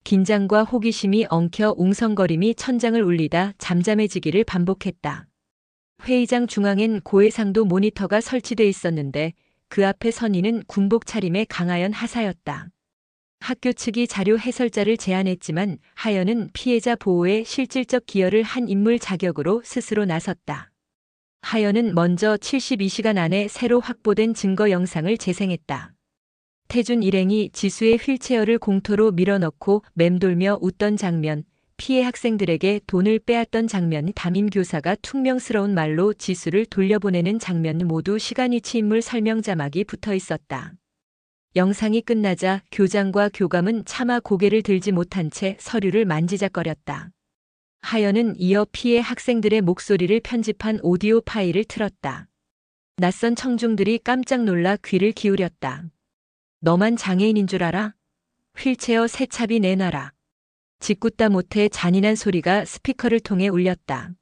긴장과 호기심이 엉켜 웅성거림이 천장을 울리다 잠잠해지기를 반복했다. 회의장 중앙엔 고해상도 모니터가 설치돼 있었는데 그 앞에 선인은 군복 차림의 강하연 하사였다. 학교 측이 자료 해설자를 제안했지만 하연은 피해자 보호에 실질적 기여를 한 인물 자격으로 스스로 나섰다. 하연은 먼저 72시간 안에 새로 확보된 증거 영상을 재생했다. 태준 일행이 지수의 휠체어를 공터로 밀어넣고 맴돌며 웃던 장면, 피해 학생들에게 돈을 빼앗던 장면, 담임 교사가 퉁명스러운 말로 지수를 돌려보내는 장면 모두 시간위치 인물 설명 자막이 붙어 있었다. 영상이 끝나자 교장과 교감은 차마 고개를 들지 못한 채 서류를 만지작거렸다. 하연은 이어 피해 학생들의 목소리를 편집한 오디오 파일을 틀었다. 낯선 청중들이 깜짝 놀라 귀를 기울였다. 너만 장애인인 줄 알아? 휠체어 새 차비 내놔라. 짓궂다 못해 잔인한 소리가 스피커를 통해 울렸다.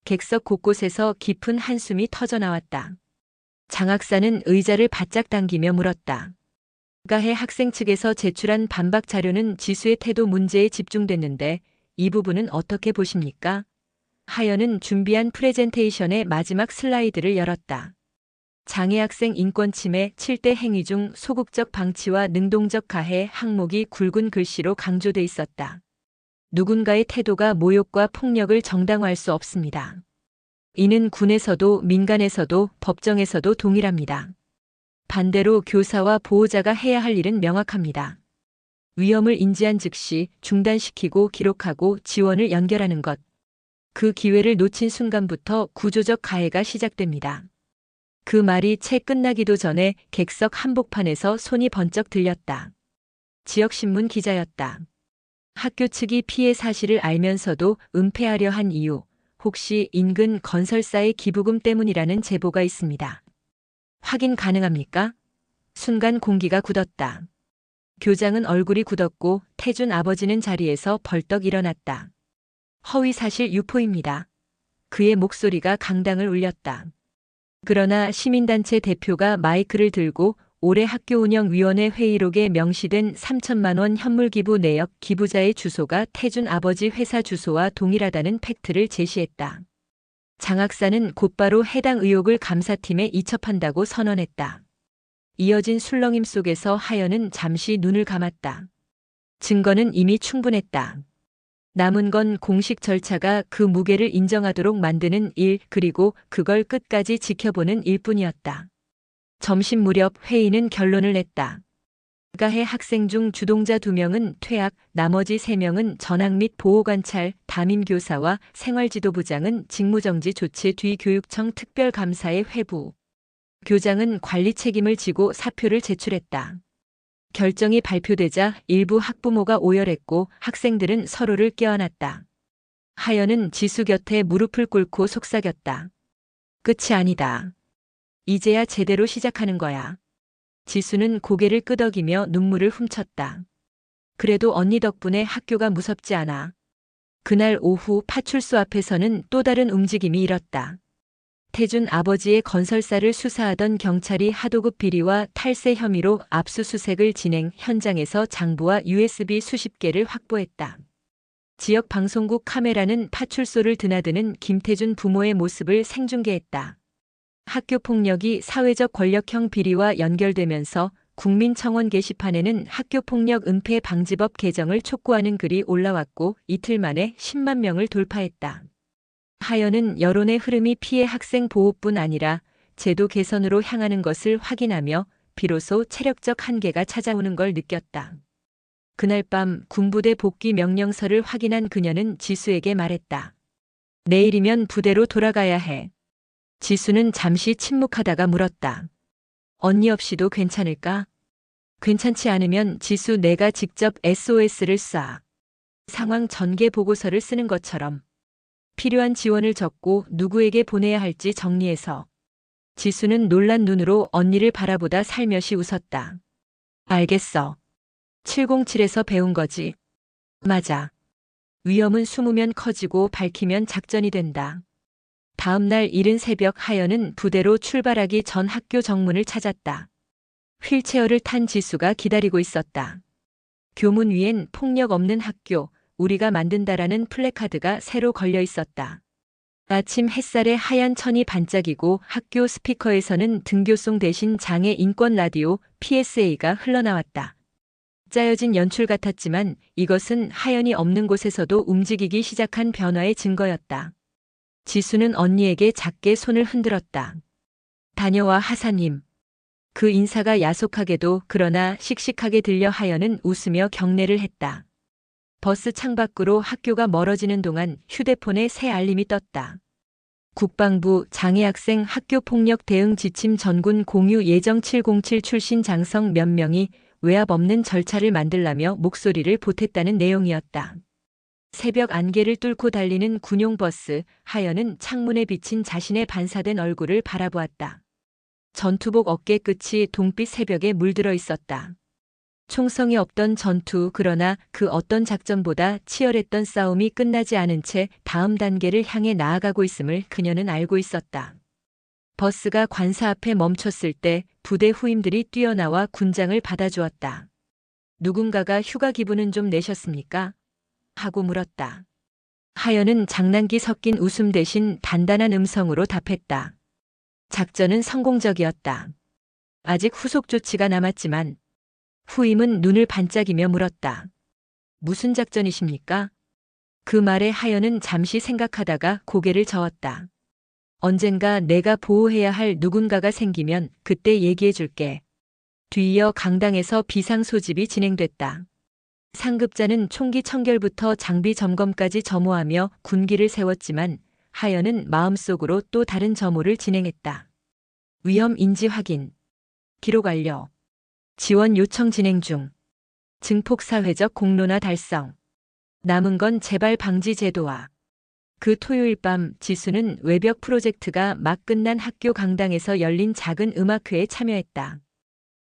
객석 곳곳에서 깊은 한숨이 터져나왔다. 장학사는 의자를 바짝 당기며 물었다. 가해 학생 측에서 제출한 반박 자료는 지수의 태도 문제에 집중됐는데 이 부분은 어떻게 보십니까? 하연은 준비한 프레젠테이션의 마지막 슬라이드를 열었다. 장애 학생 인권 침해 7대 행위 중 소극적 방치와 능동적 가해 항목이 굵은 글씨로 강조돼 있었다. 누군가의 태도가 모욕과 폭력을 정당화할 수 없습니다. 이는 군에서도 민간에서도 법정에서도 동일합니다. 반대로 교사와 보호자가 해야 할 일은 명확합니다. 위험을 인지한 즉시 중단시키고 기록하고 지원을 연결하는 것. 그 기회를 놓친 순간부터 구조적 가해가 시작됩니다. 그 말이 채 끝나기도 전에 객석 한복판에서 손이 번쩍 들렸다. 지역신문 기자였다. 학교 측이 피해 사실을 알면서도 은폐하려 한 이유, 혹시 인근 건설사의 기부금 때문이라는 제보가 있습니다. 확인 가능합니까? 순간 공기가 굳었다. 교장은 얼굴이 굳었고 태준 아버지는 자리에서 벌떡 일어났다. 허위사실 유포입니다. 그의 목소리가 강당을 울렸다. 그러나 시민단체 대표가 마이크를 들고 올해 학교운영위원회 회의록에 명시된 3천만 원 현물기부 내역 기부자의 주소가 태준 아버지 회사 주소와 동일하다는 팩트를 제시했다. 장학사는 곧바로 해당 의혹을 감사팀에 이첩한다고 선언했다. 이어진 술렁임 속에서 하연은 잠시 눈을 감았다. 증거는 이미 충분했다. 남은 건 공식 절차가 그 무게를 인정하도록 만드는 일, 그리고 그걸 끝까지 지켜보는 일뿐이었다. 점심 무렵 회의는 결론을 냈다. 가해 학생 중 주동자 2명은 퇴학, 나머지 3명은 전학 및 보호관찰, 담임교사와 생활지도부장은 직무정지 조치 뒤 교육청 특별감사에 회부. 교장은 관리 책임을 지고 사표를 제출했다. 결정이 발표되자 일부 학부모가 오열했고 학생들은 서로를 껴안았다. 하연은 지수 곁에 무릎을 꿇고 속삭였다. 끝이 아니다. 이제야 제대로 시작하는 거야. 지수는 고개를 끄덕이며 눈물을 훔쳤다. 그래도 언니 덕분에 학교가 무섭지 않아. 그날 오후 파출소 앞에서는 또 다른 움직임이 일었다. 태준 아버지의 건설사를 수사하던 경찰이 하도급 비리와 탈세 혐의로 압수수색을 진행, 현장에서 장부와 USB 수십 개를 확보했다. 지역 방송국 카메라는 파출소를 드나드는 김태준 부모의 모습을 생중계했다. 학교 폭력이 사회적 권력형 비리와 연결되면서 국민청원 게시판에는 학교폭력 은폐 방지법 개정을 촉구하는 글이 올라왔고 이틀 만에 10만 명을 돌파했다. 하연은 여론의 흐름이 피해 학생 보호뿐 아니라 제도 개선으로 향하는 것을 확인하며 비로소 체력적 한계가 찾아오는 걸 느꼈다. 그날 밤 군부대 복귀 명령서를 확인한 그녀는 지수에게 말했다. 내일이면 부대로 돌아가야 해. 지수는 잠시 침묵하다가 물었다. 언니 없이도 괜찮을까? 괜찮지 않으면 지수 내가 직접 SOS를 쏴. 상황 전개 보고서를 쓰는 것처럼. 필요한 지원을 적고 누구에게 보내야 할지 정리해서. 지수는 놀란 눈으로 언니를 바라보다 살며시 웃었다. 알겠어. 707에서 배운 거지. 맞아. 위험은 숨으면 커지고 밝히면 작전이 된다. 다음 날 이른 새벽 하연은 부대로 출발하기 전 학교 정문을 찾았다. 휠체어를 탄 지수가 기다리고 있었다. 교문 위엔 폭력 없는 학교, 우리가 만든다라는 플래카드가 새로 걸려 있었다. 아침 햇살에 하얀 천이 반짝이고 학교 스피커에서는 등교송 대신 장애 인권 라디오 PSA가 흘러나왔다. 짜여진 연출 같았지만 이것은 하연이 없는 곳에서도 움직이기 시작한 변화의 증거였다. 지수는 언니에게 작게 손을 흔들었다. 다녀와 하사님. 그 인사가 야속하게도 그러나 씩씩하게 들려 하연은 웃으며 경례를 했다. 버스 창밖으로 학교가 멀어지는 동안 휴대폰에 새 알림이 떴다. 국방부 장애학생 학교폭력 대응 지침 전군 공유 예정 707 출신 장성 몇 명이 외압 없는 절차를 만들라며 목소리를 보탰다는 내용이었다. 새벽 안개를 뚫고 달리는 군용 버스, 하연은 창문에 비친 자신의 반사된 얼굴을 바라보았다. 전투복 어깨 끝이 동빛 새벽에 물들어 있었다. 총성이 없던 전투, 그러나 그 어떤 작전보다 치열했던 싸움이 끝나지 않은 채 다음 단계를 향해 나아가고 있음을 그녀는 알고 있었다. 버스가 관사 앞에 멈췄을 때 부대 후임들이 뛰어나와 군장을 받아주었다. 누군가가 휴가 기분은 좀 내셨습니까? 하고 물었다. 하연은 장난기 섞인 웃음 대신 단단한 음성으로 답했다. 작전은 성공적이었다. 아직 후속 조치가 남았지만 후임은 눈을 반짝이며 물었다. 무슨 작전이십니까? 그 말에 하연은 잠시 생각하다가 고개를 저었다. 언젠가 내가 보호해야 할 누군가가 생기면 그때 얘기해 줄게. 뒤이어 강당에서 비상 소집이 진행됐다. 상급자는 총기 청결부터 장비 점검까지 점호하며 군기를 세웠지만 하연은 마음속으로 또 다른 점호를 진행했다. 위험 인지 확인. 기록 완료. 지원 요청 진행 중. 증폭 사회적 공론화 달성. 남은 건 재발 방지 제도화. 그 토요일 밤 지수는 외벽 프로젝트가 막 끝난 학교 강당에서 열린 작은 음악회에 참여했다.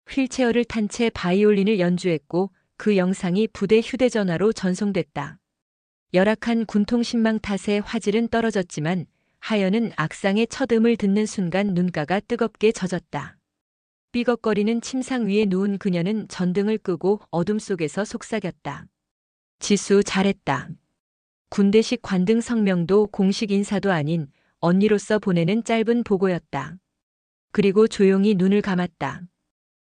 휠체어를 탄 채 바이올린을 연주했고 그 영상이 부대 휴대전화로 전송됐다. 열악한 군통신망 탓에 화질은 떨어졌지만 하연은 악상의 첫 음을 듣는 순간 눈가가 뜨겁게 젖었다. 삐걱거리는 침상 위에 누운 그녀는 전등을 끄고 어둠 속에서 속삭였다. 지수 잘했다. 군대식 관등 성명도 공식 인사도 아닌 언니로서 보내는 짧은 보고였다. 그리고 조용히 눈을 감았다.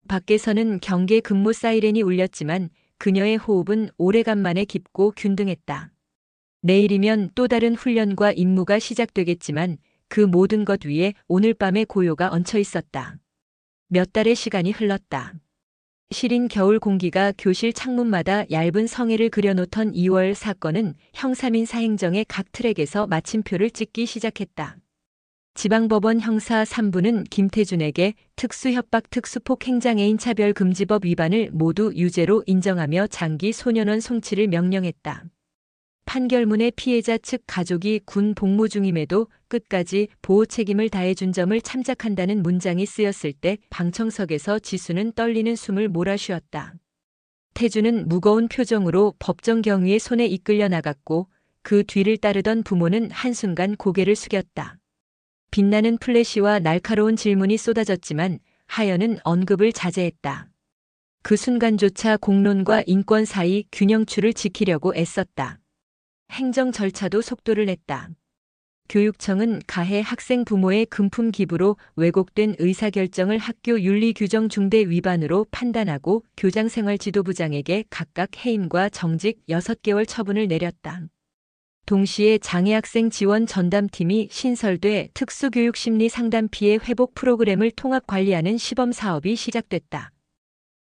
밖에서는 경계 근무 사이렌이 울렸지만 그녀의 호흡은 오래간만에 깊고 균등했다. 내일이면 또 다른 훈련과 임무가 시작되겠지만 그 모든 것 위에 오늘 밤의 고요가 얹혀 있었다. 몇 달의 시간이 흘렀다. 시린 겨울 공기가 교실 창문마다 얇은 성애를 그려놓던 2월 사건은 형사민사 행정의 각 트랙에서 마침표를 찍기 시작했다. 지방법원 형사 3부는 김태준에게 특수협박 특수폭 행장애인 차별금지법 위반을 모두 유죄로 인정하며 장기 소년원 송치를 명령했다. 판결문에 피해자 측 가족이 군 복무 중임에도 끝까지 보호 책임을 다해준 점을 참작한다는 문장이 쓰였을 때 방청석에서 지수는 떨리는 숨을 몰아쉬었다. 태준은 무거운 표정으로 법정 경위의 손에 이끌려 나갔고 그 뒤를 따르던 부모는 한순간 고개를 숙였다. 빛나는 플래시와 날카로운 질문이 쏟아졌지만 하연은 언급을 자제했다. 그 순간조차 공론과 인권 사이 균형추를 지키려고 애썼다. 행정 절차도 속도를 냈다. 교육청은 가해 학생 부모의 금품 기부로 왜곡된 의사결정을 학교 윤리규정 중대 위반으로 판단하고 교장생활지도부장에게 각각 해임과 정직 6개월 처분을 내렸다. 동시에 장애학생 지원 전담팀이 신설돼 특수교육심리 상담 피해 회복 프로그램을 통합 관리하는 시범 사업이 시작됐다.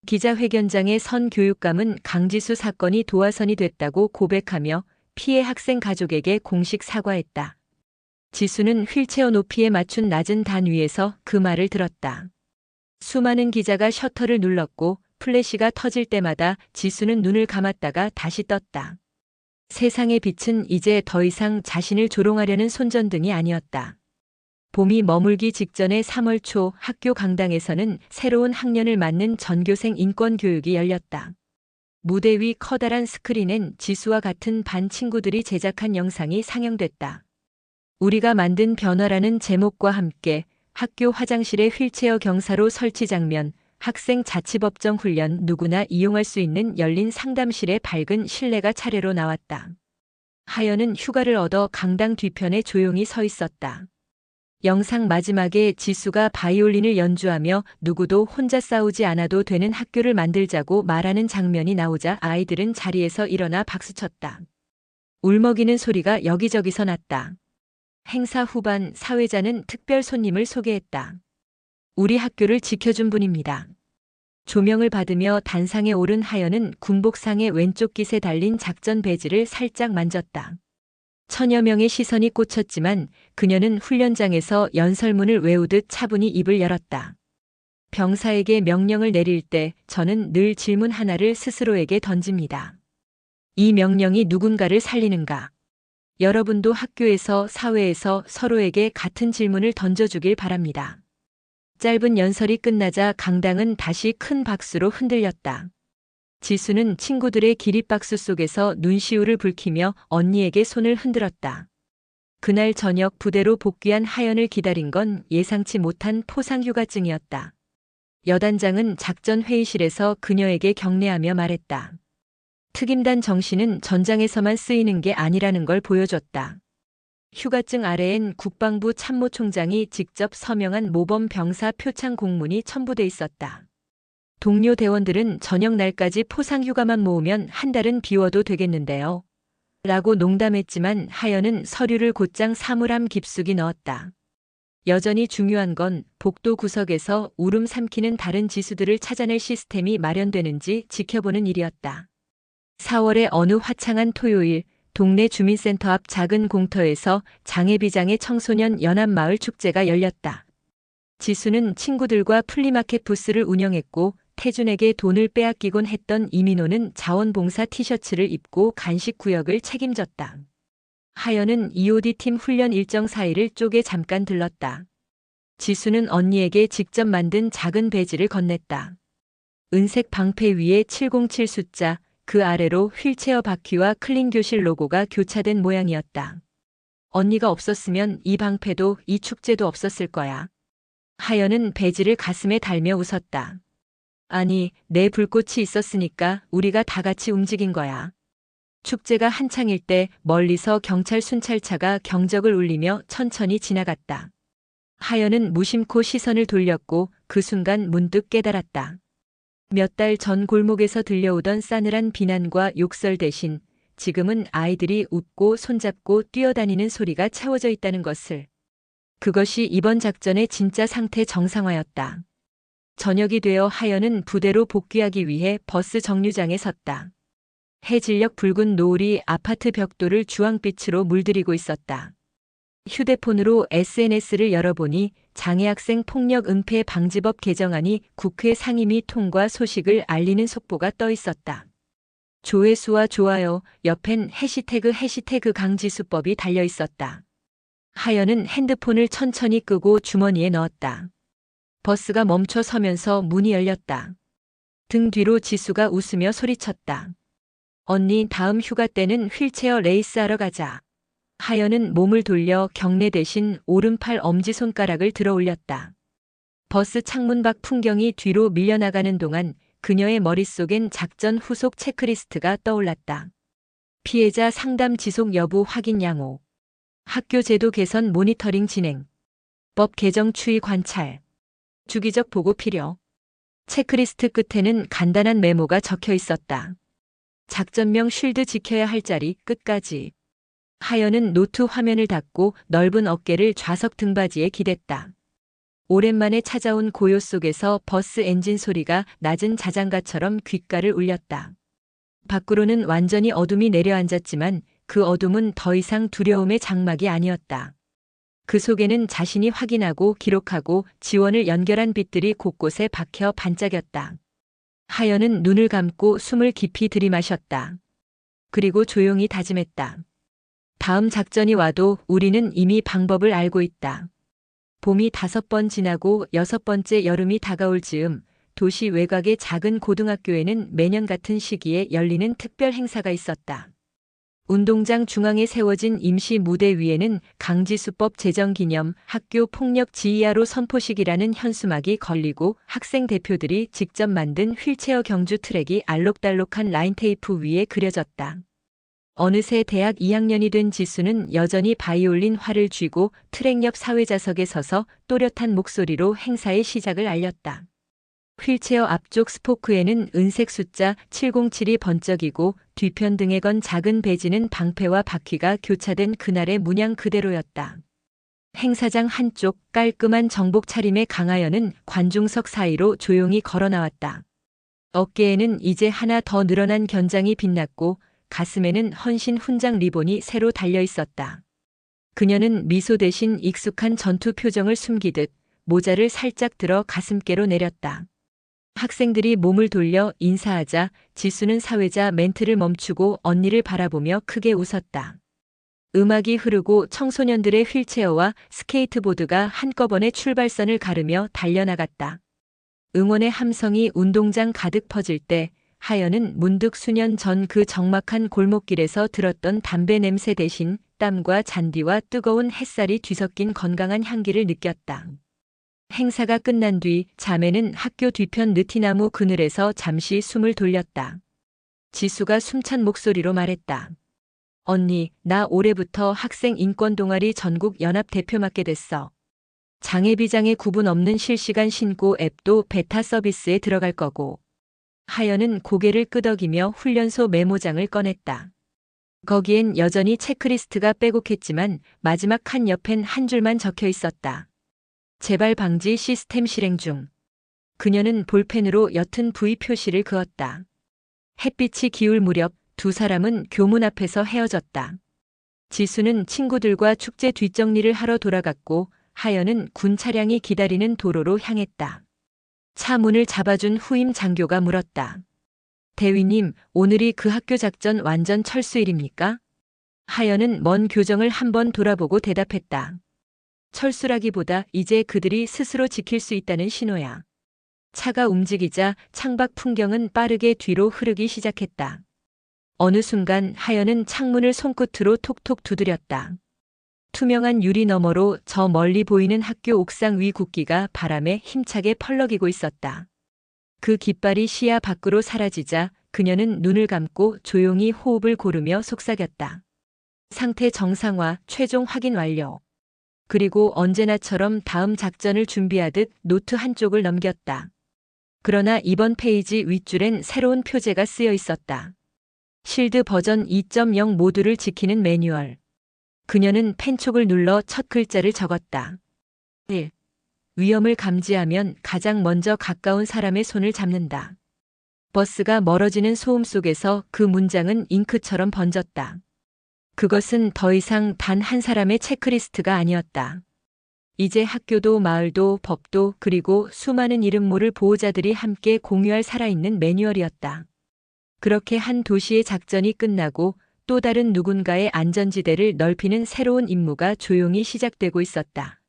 기자회견장의 선 교육감은 강지수 사건이 도화선이 됐다고 고백하며 피해 학생 가족에게 공식 사과했다. 지수는 휠체어 높이에 맞춘 낮은 단 위에서 그 말을 들었다. 수많은 기자가 셔터를 눌렀고 플래시가 터질 때마다 지수는 눈을 감았다가 다시 떴다. 세상의 빛은 이제 더 이상 자신을 조롱하려는 손전등이 아니었다. 봄이 머물기 직전의 3월 초 학교 강당에서는 새로운 학년을 맞는 전교생 인권교육이 열렸다. 무대 위 커다란 스크린엔 지수와 같은 반 친구들이 제작한 영상이 상영됐다. 우리가 만든 변화라는 제목과 함께 학교 화장실의 휠체어 경사로 설치 장면, 학생 자치법정 훈련 누구나 이용할 수 있는 열린 상담실의 밝은 실내가 차례로 나왔다. 하연은 휴가를 얻어 강당 뒤편에 조용히 서 있었다. 영상 마지막에 지수가 바이올린을 연주하며 누구도 혼자 싸우지 않아도 되는 학교를 만들자고 말하는 장면이 나오자 아이들은 자리에서 일어나 박수쳤다. 울먹이는 소리가 여기저기서 났다. 행사 후반 사회자는 특별 손님을 소개했다. 우리 학교를 지켜준 분입니다. 조명을 받으며 단상에 오른 하연은 군복상의 왼쪽 깃에 달린 작전 배지를 살짝 만졌다. 천여 명의 시선이 꽂혔지만 그녀는 훈련장에서 연설문을 외우듯 차분히 입을 열었다. 병사에게 명령을 내릴 때 저는 늘 질문 하나를 스스로에게 던집니다. 이 명령이 누군가를 살리는가? 여러분도 학교에서 사회에서 서로에게 같은 질문을 던져주길 바랍니다. 짧은 연설이 끝나자 강당은 다시 큰 박수로 흔들렸다. 지수는 친구들의 기립박수 속에서 눈시울을 붉히며 언니에게 손을 흔들었다. 그날 저녁 부대로 복귀한 하연을 기다린 건 예상치 못한 포상휴가증이었다. 여단장은 작전 회의실에서 그녀에게 격려하며 말했다. 특임단 정신은 전장에서만 쓰이는 게 아니라는 걸 보여줬다. 휴가증 아래엔 국방부 참모총장이 직접 서명한 모범 병사 표창 공문이 첨부돼 있었다. 동료 대원들은 저녁 날까지 포상휴가만 모으면 한 달은 비워도 되겠는데요. 라고 농담했지만 하연은 서류를 곧장 사물함 깊숙이 넣었다. 여전히 중요한 건 복도 구석에서 울음 삼키는 다른 지수들을 찾아낼 시스템이 마련되는지 지켜보는 일이었다. 4월의 어느 화창한 토요일, 동네 주민센터 앞 작은 공터에서 장애비장애 청소년 연합마을 축제가 열렸다. 지수는 친구들과 플리마켓 부스를 운영했고 태준에게 돈을 빼앗기곤 했던 이민호는 자원봉사 티셔츠를 입고 간식 구역을 책임졌다. 하연은 EOD팀 훈련 일정 사이를 쪼개 잠깐 들렀다. 지수는 언니에게 직접 만든 작은 배지를 건넸다. 은색 방패 위에 707 숫자, 그 아래로 휠체어 바퀴와 클린교실 로고가 교차된 모양이었다. 언니가 없었으면 이 방패도 이 축제도 없었을 거야. 하연은 배지를 가슴에 달며 웃었다. 아니, 내 불꽃이 있었으니까 우리가 다 같이 움직인 거야. 축제가 한창일 때 멀리서 경찰 순찰차가 경적을 울리며 천천히 지나갔다. 하연은 무심코 시선을 돌렸고 그 순간 문득 깨달았다. 몇 달 전 골목에서 들려오던 싸늘한 비난과 욕설 대신 지금은 아이들이 웃고 손잡고 뛰어다니는 소리가 채워져 있다는 것을. 그것이 이번 작전의 진짜 상태 정상화였다. 저녁이 되어 하연은 부대로 복귀하기 위해 버스 정류장에 섰다. 해질녘 붉은 노을이 아파트 벽돌을 주황빛으로 물들이고 있었다. 휴대폰으로 SNS를 열어보니 장애학생 폭력 은폐 방지법 개정안이 국회 상임위 통과 소식을 알리는 속보가 떠 있었다. 조회수와 좋아요, 옆엔 해시태그 강지수법이 달려 있었다. 하연은 핸드폰을 천천히 끄고 주머니에 넣었다. 버스가 멈춰 서면서 문이 열렸다. 등 뒤로 지수가 웃으며 소리쳤다. 언니, 다음 휴가 때는 휠체어 레이스하러 가자. 하연은 몸을 돌려 경례 대신 오른팔 엄지손가락을 들어 올렸다. 버스 창문 밖 풍경이 뒤로 밀려나가는 동안 그녀의 머릿속엔 작전 후속 체크리스트가 떠올랐다. 피해자 상담 지속 여부 확인 양호. 학교 제도 개선 모니터링 진행, 법 개정 추이 관찰, 주기적 보고 필요. 체크리스트 끝에는 간단한 메모가 적혀 있었다. 작전명 쉴드 지켜야 할 자리 끝까지. 하연은 노트 화면을 닫고 넓은 어깨를 좌석 등받이에 기댔다. 오랜만에 찾아온 고요 속에서 버스 엔진 소리가 낮은 자장가처럼 귓가를 울렸다. 밖으로는 완전히 어둠이 내려앉았지만 그 어둠은 더 이상 두려움의 장막이 아니었다. 그 속에는 자신이 확인하고 기록하고 지원을 연결한 빛들이 곳곳에 박혀 반짝였다. 하연은 눈을 감고 숨을 깊이 들이마셨다. 그리고 조용히 다짐했다. 다음 작전이 와도 우리는 이미 방법을 알고 있다. 봄이 5번 지나고 6번째 여름이 다가올 즈음 도시 외곽의 작은 고등학교에는 매년 같은 시기에 열리는 특별 행사가 있었다. 운동장 중앙에 세워진 임시 무대 위에는 강지수법 제정 기념 학교 폭력 지휘하로 선포식이라는 현수막이 걸리고 학생 대표들이 직접 만든 휠체어 경주 트랙이 알록달록한 라인 테이프 위에 그려졌다. 어느새 대학 2학년이 된 지수는 여전히 바이올린 활을 쥐고 트랙 옆 사회자석에 서서 또렷한 목소리로 행사의 시작을 알렸다. 휠체어 앞쪽 스포크에는 은색 숫자 707이 번쩍이고 뒤편 등에 건 작은 배지는 방패와 바퀴가 교차된 그날의 문양 그대로였다. 행사장 한쪽 깔끔한 정복 차림의 강하연은 관중석 사이로 조용히 걸어 나왔다. 어깨에는 이제 하나 더 늘어난 견장이 빛났고 가슴에는 헌신 훈장 리본이 새로 달려 있었다. 그녀는 미소 대신 익숙한 전투 표정을 숨기듯 모자를 살짝 들어 가슴께로 내렸다. 학생들이 몸을 돌려 인사하자 지수는 사회자 멘트를 멈추고 언니를 바라보며 크게 웃었다. 음악이 흐르고 청소년들의 휠체어와 스케이트보드가 한꺼번에 출발선을 가르며 달려나갔다. 응원의 함성이 운동장 가득 퍼질 때 하연은 문득 수년 전 그 적막한 골목길에서 들었던 담배 냄새 대신 땀과 잔디와 뜨거운 햇살이 뒤섞인 건강한 향기를 느꼈다. 행사가 끝난 뒤 자매는 학교 뒤편 느티나무 그늘에서 잠시 숨을 돌렸다. 지수가 숨찬 목소리로 말했다. 언니, 나 올해부터 학생 인권 동아리 전국 연합 대표 맡게 됐어. 장애 비장애 구분 없는 실시간 신고 앱도 베타 서비스에 들어갈 거고. 하연은 고개를 끄덕이며 훈련소 메모장을 꺼냈다. 거기엔 여전히 체크리스트가 빼곡했지만 마지막 칸 옆엔 한 줄만 적혀 있었다. 재발 방지 시스템 실행 중. 그녀는 볼펜으로 옅은 V 표시를 그었다. 햇빛이 기울 무렵 두 사람은 교문 앞에서 헤어졌다. 지수는 친구들과 축제 뒷정리를 하러 돌아갔고 하연은 군 차량이 기다리는 도로로 향했다. 차 문을 잡아준 후임 장교가 물었다. 대위님, 오늘이 그 학교 작전 완전 철수일입니까? 하연은 먼 교정을 한번 돌아보고 대답했다. 철수라기보다 이제 그들이 스스로 지킬 수 있다는 신호야. 차가 움직이자 창밖 풍경은 빠르게 뒤로 흐르기 시작했다. 어느 순간 하연은 창문을 손끝으로 톡톡 두드렸다. 투명한 유리 너머로 저 멀리 보이는 학교 옥상 위 국기가 바람에 힘차게 펄럭이고 있었다. 그 깃발이 시야 밖으로 사라지자 그녀는 눈을 감고 조용히 호흡을 고르며 속삭였다. 상태 정상화, 최종 확인 완료. 그리고 언제나처럼 다음 작전을 준비하듯 노트 한쪽을 넘겼다. 그러나 이번 페이지 윗줄엔 새로운 표제가 쓰여 있었다. 실드 버전 2.0 모두를 지키는 매뉴얼. 그녀는 펜촉을 눌러 첫 글자를 적었다. 1. 위험을 감지하면 가장 먼저 가까운 사람의 손을 잡는다. 버스가 멀어지는 소음 속에서 그 문장은 잉크처럼 번졌다. 그것은 더 이상 단 한 사람의 체크리스트가 아니었다. 이제 학교도 마을도 법도 그리고 수많은 이름 모를 보호자들이 함께 공유할 살아있는 매뉴얼이었다. 그렇게 한 도시의 작전이 끝나고 또 다른 누군가의 안전지대를 넓히는 새로운 임무가 조용히 시작되고 있었다.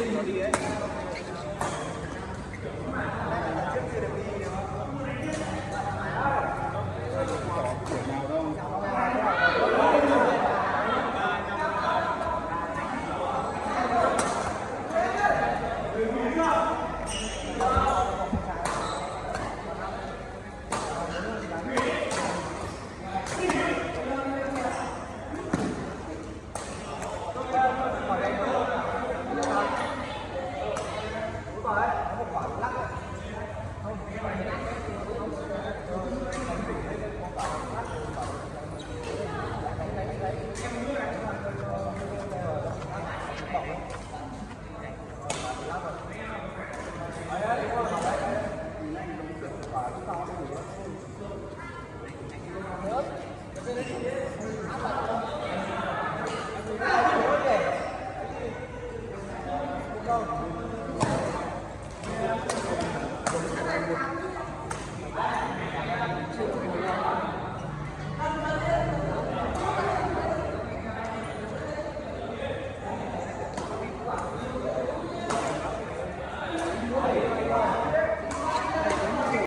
Được.